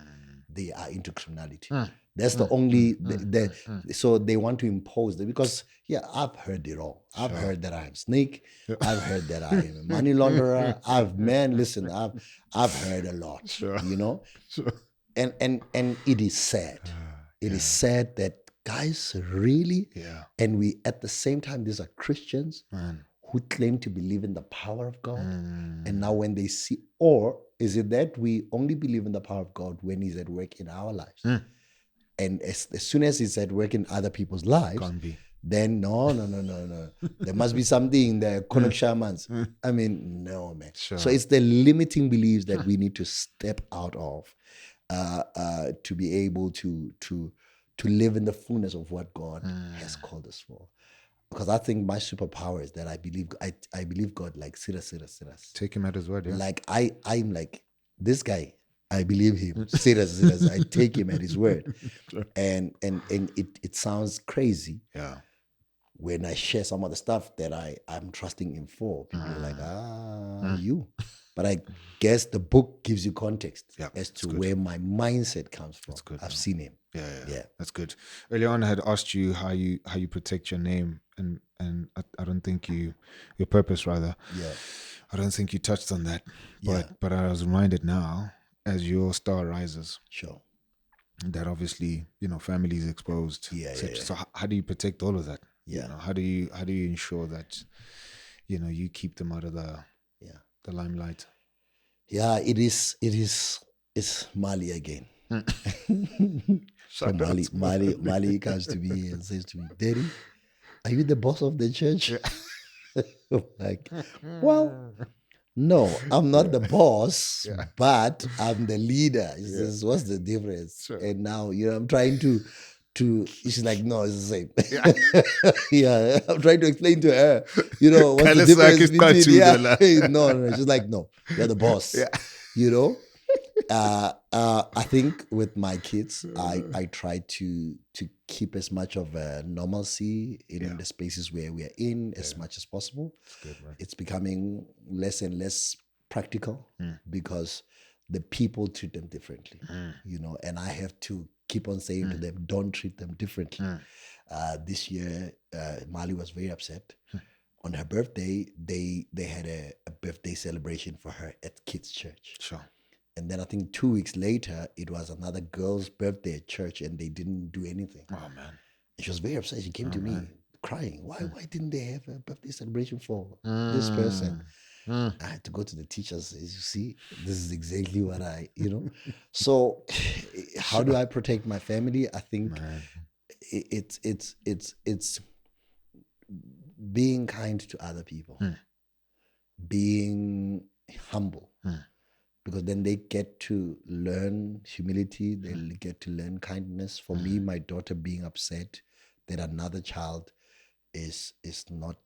they are into criminality. That's the only, so they want to impose that because, I've heard it all. I've heard that I'm a snake. I've heard that I am a money launderer. I've heard a lot, And it is sad. It is sad that guys really, and we at the same time, these are Christians who claim to believe in the power of God. And now when they see, or is it that we only believe in the power of God when he's at work in our lives? And as soon as he's at work in other people's lives, then no. There must be something in the Konok shamans. I mean, no, man. So it's the limiting beliefs that we need to step out of to be able to live in the fullness of what God has called us for. Because I think my superpower is that I believe God like serious. Take him at his word, yeah. Like I'm like, this guy, I believe him. Serious. I take him at his word. And it sounds crazy. Yeah. When I share some of the stuff that I'm trusting him for. People are like, you. But I guess the book gives you context as to where my mindset comes from. That's good, I've seen him. Yeah. That's good. Earlier on, I had asked you how you protect your name, and I don't think your purpose rather. Yeah. I don't think you touched on that. But I was reminded now, as your star rises. Sure. That obviously, family is exposed. Yeah. So how do you protect all of that? Yeah. How do you ensure that, you keep them out of the limelight? Yeah, it's Mali again. So Mali comes to me and says to me, "Daddy, are you the boss of the church?" I'm like, well, No, I'm not the boss, but I'm the leader. He says, what's the difference? Sure. And now, I'm trying to she's like, no, it's the same. Yeah, I'm trying to explain to her, what's the difference between, no, she's like, no, you're the boss. I think with my kids, I try to keep as much of a normalcy in the spaces where we are in as much as possible. That's good, man. It's becoming less and less practical because the people treat them differently, and I have to keep on saying to them, don't treat them differently. This year, Mali was very upset. On her birthday, they had a birthday celebration for her at kids' church. Sure. And then I think 2 weeks later, it was another girl's birthday at church, and they didn't do anything. Oh, man. And she was very upset. She came to me crying. Why didn't they have a birthday celebration for this person? I had to go to the teachers. You see, this is exactly what So, how do I protect my family? I think it's being kind to other people, being humble. Because then they get to learn humility, they get to learn kindness. For me, my daughter being upset that another child is not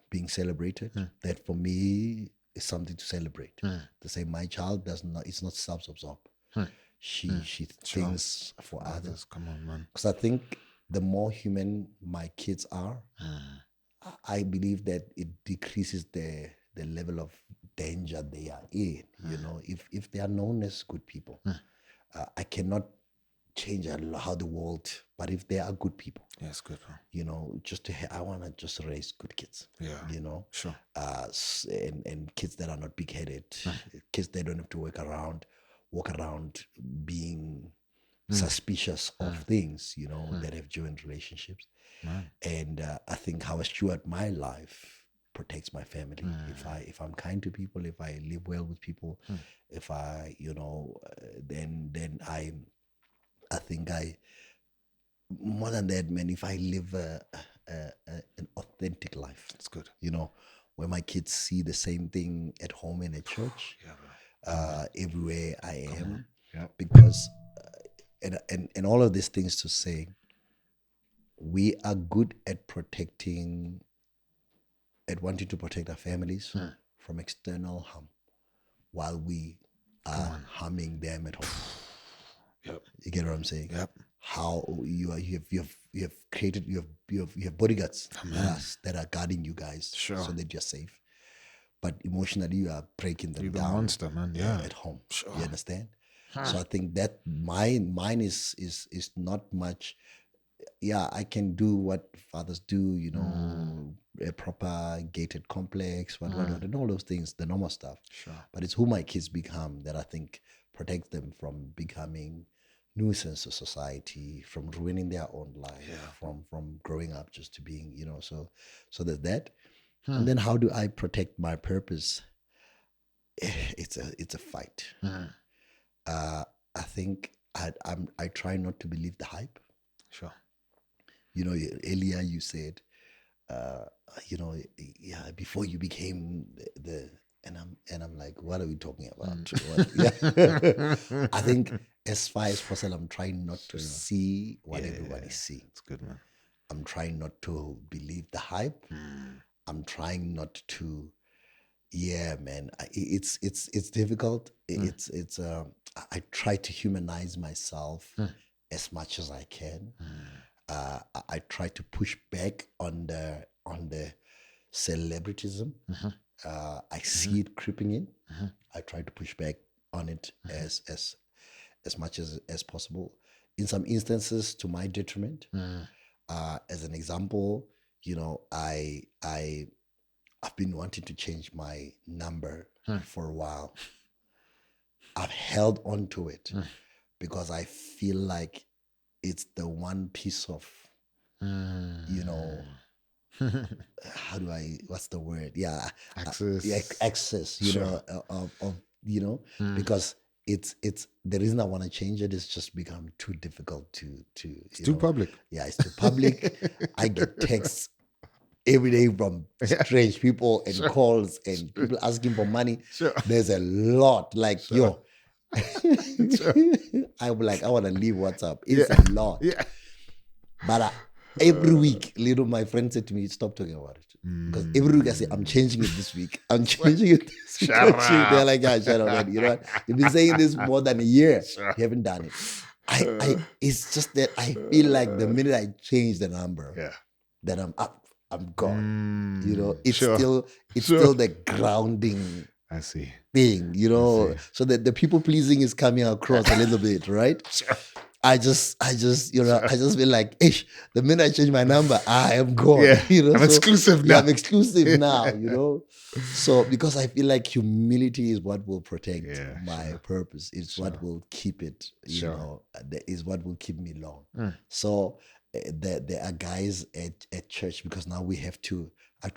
being celebrated, that for me is something to celebrate. To say my child it's not self-absorbed. She thinks for others. Come on, man. Because I think the more human my kids are, I believe that it decreases the level of danger they are in. If they are known as good people, I cannot change how the world, but if they are good people, yes, good, man. I want to just raise good kids. Sure. And kids that are not big-headed, kids that don't have to walk around being suspicious of things, that have joined relationships. And I think how I steward my life protects my family. If I'm kind to people, if I live well with people, if I then I think more than that, man, if I live an authentic life, that's good. Where my kids see the same thing at home and at church, everywhere I am, because and all of these things to say, we are good at wanting to protect our families from external harm, while we are harming them at home. You get what I'm saying? How you have bodyguards that are guarding you guys, so that you're safe. But emotionally, you are breaking them down. Monster, man. At home. Sure. You understand? So I think that mine is not much. Yeah, I can do what fathers do, a proper gated complex, what, and all those things, the normal stuff. Sure. But it's who my kids become that I think protects them from becoming nuisance to society, from ruining their own life, from growing up just to being, so there's that. And then how do I protect my purpose? It's a fight. I think I try not to believe the hype. Sure. Earlier you said, before you became and I'm like, what are we talking about? I think as far as possible, I'm trying not to see what everyone is seeing. It's good, man. I'm trying not to believe the hype. I'm trying not to. Yeah, man. It's difficult. I try to humanize myself as much as I can. I try to push back on the celebritism. I see it creeping in. I try to push back on it as much as possible. In some instances, to my detriment. As an example, I've been wanting to change my number for a while. I've held on to it because I feel like it's the one piece of, what's the word? Yeah. Access. Access, because it's the reason I want to change it is just become too difficult to it's too public. Yeah, it's too public. I get texts every day from strange people and calls and people asking for money. Sure. There's a lot. Like, yo, I'm like, I want to leave WhatsApp. It's a lot. Yeah. But every week, my friend said to me, stop talking about it. Because every week I say, I'm changing it this week. I'm changing it this week. Shut up. They're like, yeah, shut up, man. You know what? You've been saying this more than a year. Sure. You haven't done it. It's just that I feel like the minute I change the number, then I'm up, I'm gone. You know, it's still the grounding I see. thing, you know. So that the people pleasing is coming across a little bit, right? I just, you know, I just feel like, ish, the minute I change my number, I am gone. Yeah, you know, I'm exclusive now. I'm exclusive now, you know. So because I feel like humility is what will protect my purpose. It's what will keep it, you know, is what will keep me long. So there are guys at church, because now I have to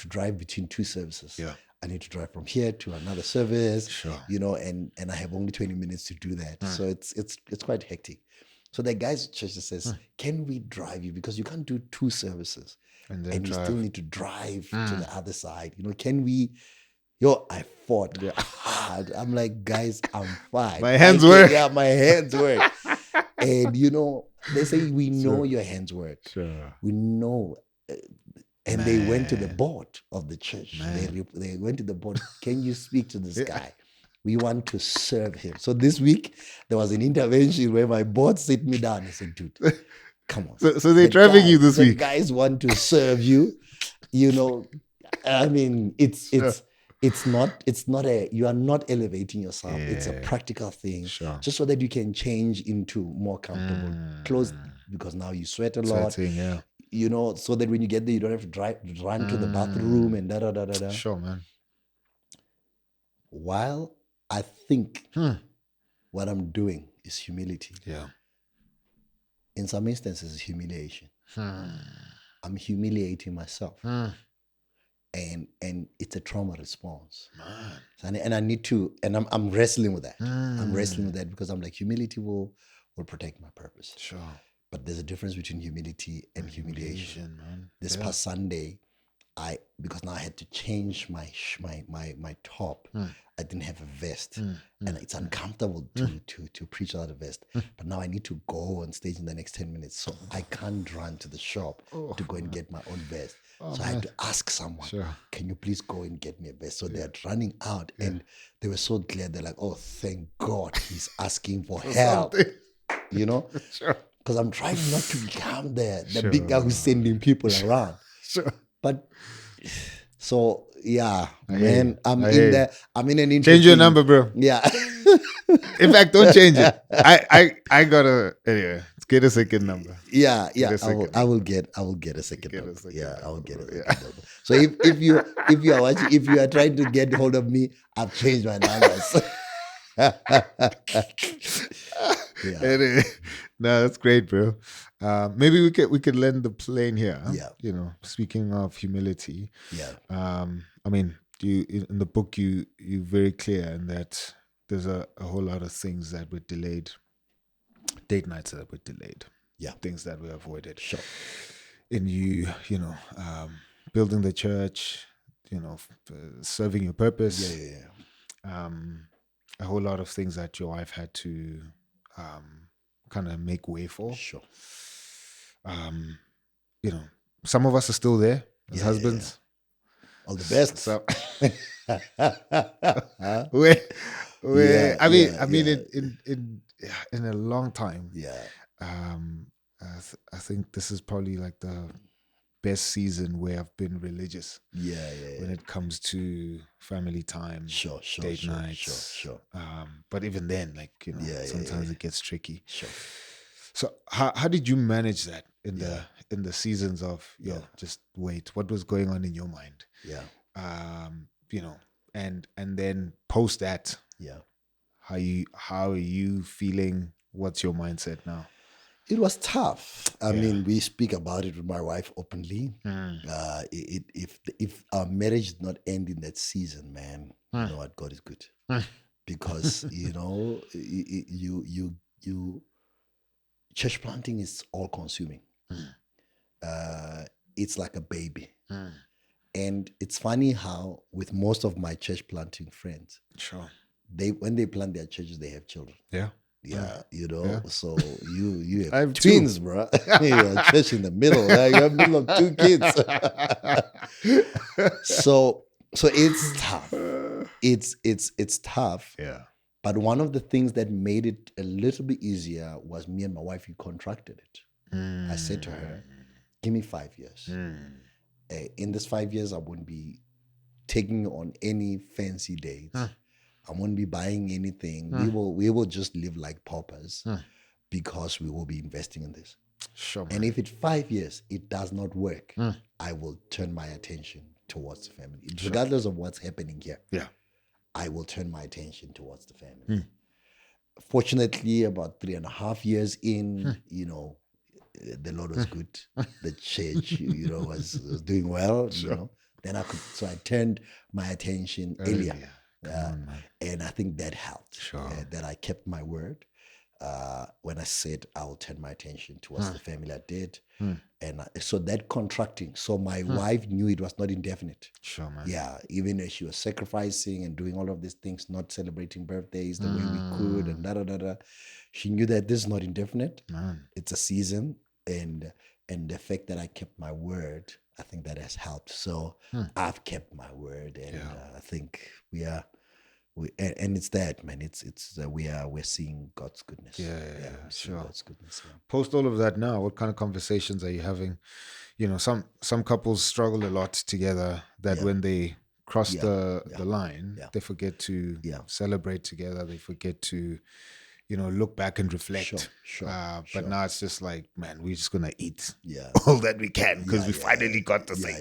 drive between two services. Yeah. I need to drive from here to another service, Sure. you know, and I have only 20 minutes to do that. So it's quite hectic. So the guys at church that says, can we drive you? Because you can't do two services. And you still need to drive to the other side. You know, can we? I fought hard. I'm like, guys, I'm fine. My hands work. Yeah, my hands work. And, you know, they say, we know your hands work. Sure. We know. And they went to the board of the church. They went to the board. Can you speak to this guy? We want to serve him. So this week, there was an intervention where my board sit me down and said, dude, come on. So they're driving you this week. The guys want to serve you. You know, I mean, it's not you are not elevating yourself. It's a practical thing. Sure. Just so that you can change into more comfortable clothes, because now you sweat a lot. Sweating, you know, so that when you get there, you don't have to run to the bathroom and da-da-da-da-da. Sure, man. While I think what I'm doing is humility. Yeah. In some instances, it's humiliation. I'm humiliating myself. And it's a trauma response. And I need to, and I'm wrestling with that. I'm wrestling with that because I'm like, humility will protect my purpose. Sure. But there's a difference between humility and humiliation. Man. This past Sunday, because now I had to change my top. I didn't have a vest, and it's uncomfortable to preach without a vest. But now I need to go on stage in the next 10 minutes, so I can't run to the shop to go and get my own vest. So I had to ask someone, can you please go and get me a vest? So they're running out, and they were so glad. They're like, oh, thank God he's asking for help. You know? Because I'm trying not to become the big guy who's sending people around. But so man, I'm in an interesting. Change your number, bro. Yeah. In fact, don't change it. I gotta anyway. Let's get a second number. Yeah. I will get a second number. I will get a second number. So if you are watching, if you are trying to get hold of me, I've changed my numbers. Anyway, no, that's great, bro. Maybe we could land the plane here. Yeah. You know, speaking of humility. Yeah. I mean, you in the book you very clear in that there's a whole lot of things that were delayed, date nights that were delayed. Yeah. Things that were avoided. Sure. In you know, building the church, you know, serving your purpose. Yeah. A whole lot of things that your wife had to kind of make way for. Sure. You know, some of us are still there as husbands. All the best. So, in a long time. Yeah. I think this is probably like the best season where I've been religious. Yeah. When it comes to family time, date nights. Sure. But even then, like, you know, sometimes it gets tricky. Sure. So how did you manage that in the seasons of just wait? What was going on in your mind? Yeah. You know, and then post that. Yeah. How are you feeling? What's your mindset now? It was tough. I mean, we speak about it with my wife openly. If our marriage did not end in that season, man, you know what? God is good. Because, you know, you church planting is all consuming. It's like a baby. And it's funny how with most of my church planting friends, Sure. when they plant their churches, they have children. Yeah. Yeah, Yeah. so you I have have twins, bro. You're a church in the middle. Like, you're in the middle of two kids. so it's tough. It's tough. Yeah. But one of the things that made it a little bit easier was me and my wife, we contracted it. I said to her, give me 5 years. In this 5 years, I wouldn't be taking on any fancy dates. I won't be buying anything. We will just live like paupers because we will be investing in this. Sure, man. And if in 5 years it does not work, I will turn my attention towards the family. Regardless of what's happening here. Yeah. I will turn my attention towards the family. Fortunately, about 3.5 years in, the Lord was good. The church, was doing well. Then I turned my attention earlier. And I think that helped. Sure. That I kept my word. When I said I will turn my attention towards the family, I did. And so that contracting, so my wife knew it was not indefinite. Sure, man. Yeah, even as she was sacrificing and doing all of these things, not celebrating birthdays the way we could, and da-da-da-da, she knew that this is not indefinite. Man. It's a season, and the fact that I kept my word, I think that has helped. So I've kept my word, and I think and it's that, man. We're seeing God's goodness. Yeah, sure. God's goodness. Yeah. Post all of that now, what kind of conversations are you having? Some couples struggle a lot together. That when they cross the line, they forget to celebrate together. They forget to, look back and reflect. Sure. But now it's just like, man, we're just gonna eat all that we can because we finally got the thing.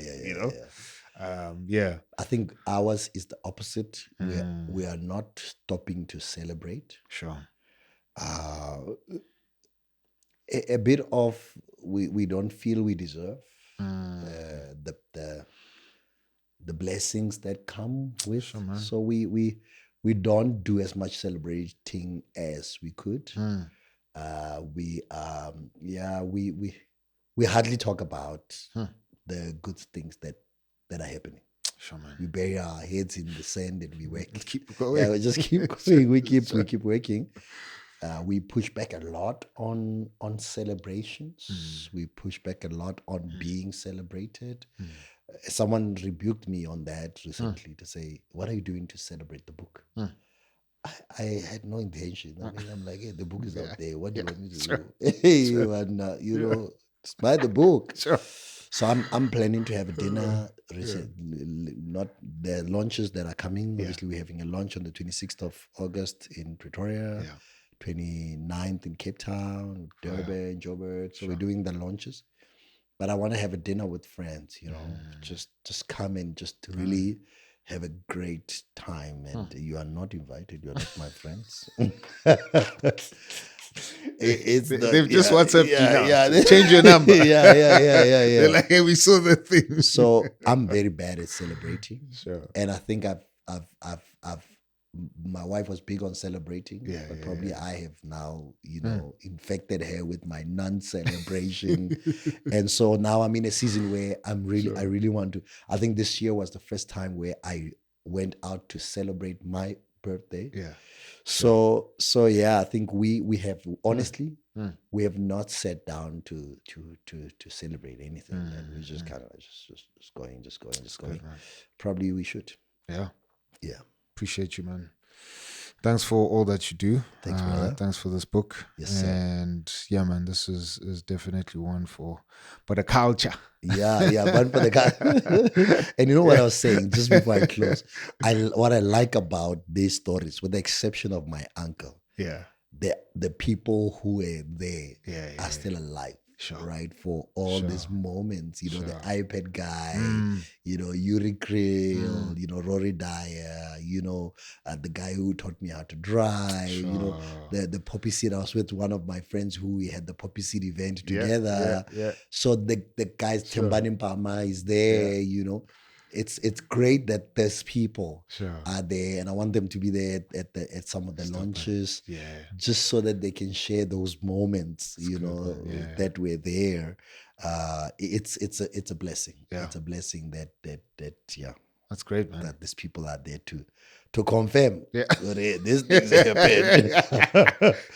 I think ours is the opposite. We are not stopping to celebrate. Sure. A bit of we don't feel we deserve the blessings that come with. Sure, so we don't do as much celebrating as we could. We hardly talk about the good things that are happening. Sure, man. We bury our heads in the sand and we work. Keep going. Yeah, we just keep going. We keep working. We push back a lot on celebrations. We push back a lot on being celebrated. Someone rebuked me on that recently to say, "What are you doing to celebrate the book?" I had no intention. I mean, I'm like, hey, the book is out there. What do you want me to do? Hey, and just buy the book. Sure. So I'm planning to have a dinner. Not the launches that are coming. Obviously, we're having a launch on the 26th of August in Pretoria, 29th in Cape Town, Durban, Joburg. So we're doing the launches. But I want to have a dinner with friends, just come and just to really have a great time. And you are not invited. You are not my friends. They've just WhatsApped you now. Yeah, change your number. Yeah. They're like, hey, we saw the thing. So I'm very bad at celebrating. Sure. And I think I've my wife was big on celebrating, but probably I have now, infected her with my non-celebration. And so now I'm in a season where I really want to. I think this year was the first time where I went out to celebrate my birthday. Yeah. So I think we have honestly we have not sat down to celebrate anything, and we just kind of just going. Probably we should. Yeah. Yeah. Appreciate you, man. Thanks for all that you do. Thanks, brother. Thanks for this book. Yes, sir. And yeah, man, this is definitely one for the culture. Yeah, one for the culture. And you know what I was saying just before I close? What I like about these stories, with the exception of my uncle, the people who were there are still alive. Sure. Right, for all these moments, the iPad guy, Yuri Krill, Rory Dyer, the guy who taught me how to drive, the poppy seed. I was with one of my friends who we had the poppy seed event together. So the guys, Tembani Mpama is there, It's great that there's people are there, and I want them to be there at some of the launches, just so that they can share those moments, that we're there. it's a blessing. Yeah. It's a blessing that That's great, man. that these people are there to confirm. Yeah. These things happen.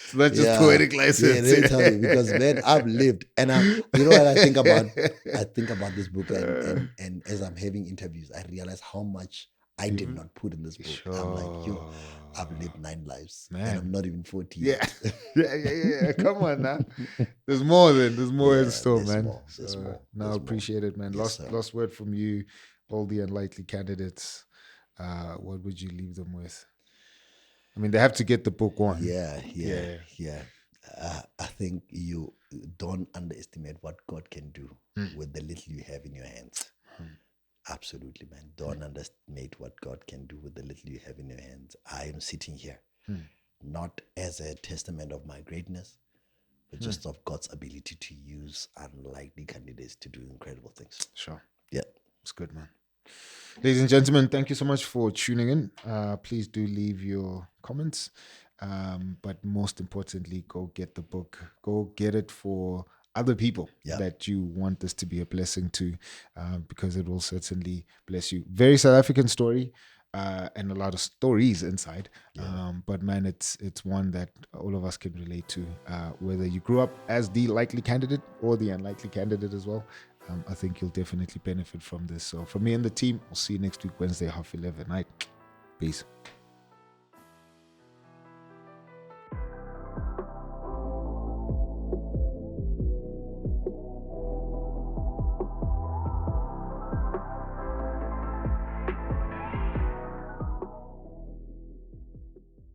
So that's just poetic license. Yeah, they tell you, because man, I've lived, and you know what I think about? I think about this book, and as I'm having interviews, I realize how much I did not put in this book. Sure. I'm like, yo, I've lived 9 lives, Man. and I'm not even 40 Yeah. yet. yeah. Come on now. There's more then. There's more in store, there's man. more, there's more, No, I there's appreciate it, man. Yes, sir. Last word from you, all the unlikely candidates. What would you leave them with? I mean, they have to get the book on. Yeah. I think you don't underestimate what God can do with the little you have in your hands. Absolutely, man. Don't underestimate what God can do with the little you have in your hands. I am sitting here, not as a testament of my greatness, but just of God's ability to use unlikely candidates to do incredible things. Sure. Yeah. It's good, man. Ladies and gentlemen, thank you so much for tuning in. Please do leave your comments. But most importantly, go get the book. Go get it for other people that you want this to be a blessing to, because it will certainly bless you. Very South African story, and a lot of stories inside. But man, it's one that all of us can relate to, whether you grew up as the likely candidate or the unlikely candidate as well. I think you'll definitely benefit from this. So from me and the team, we'll see you next week, Wednesday, 11:30. Peace.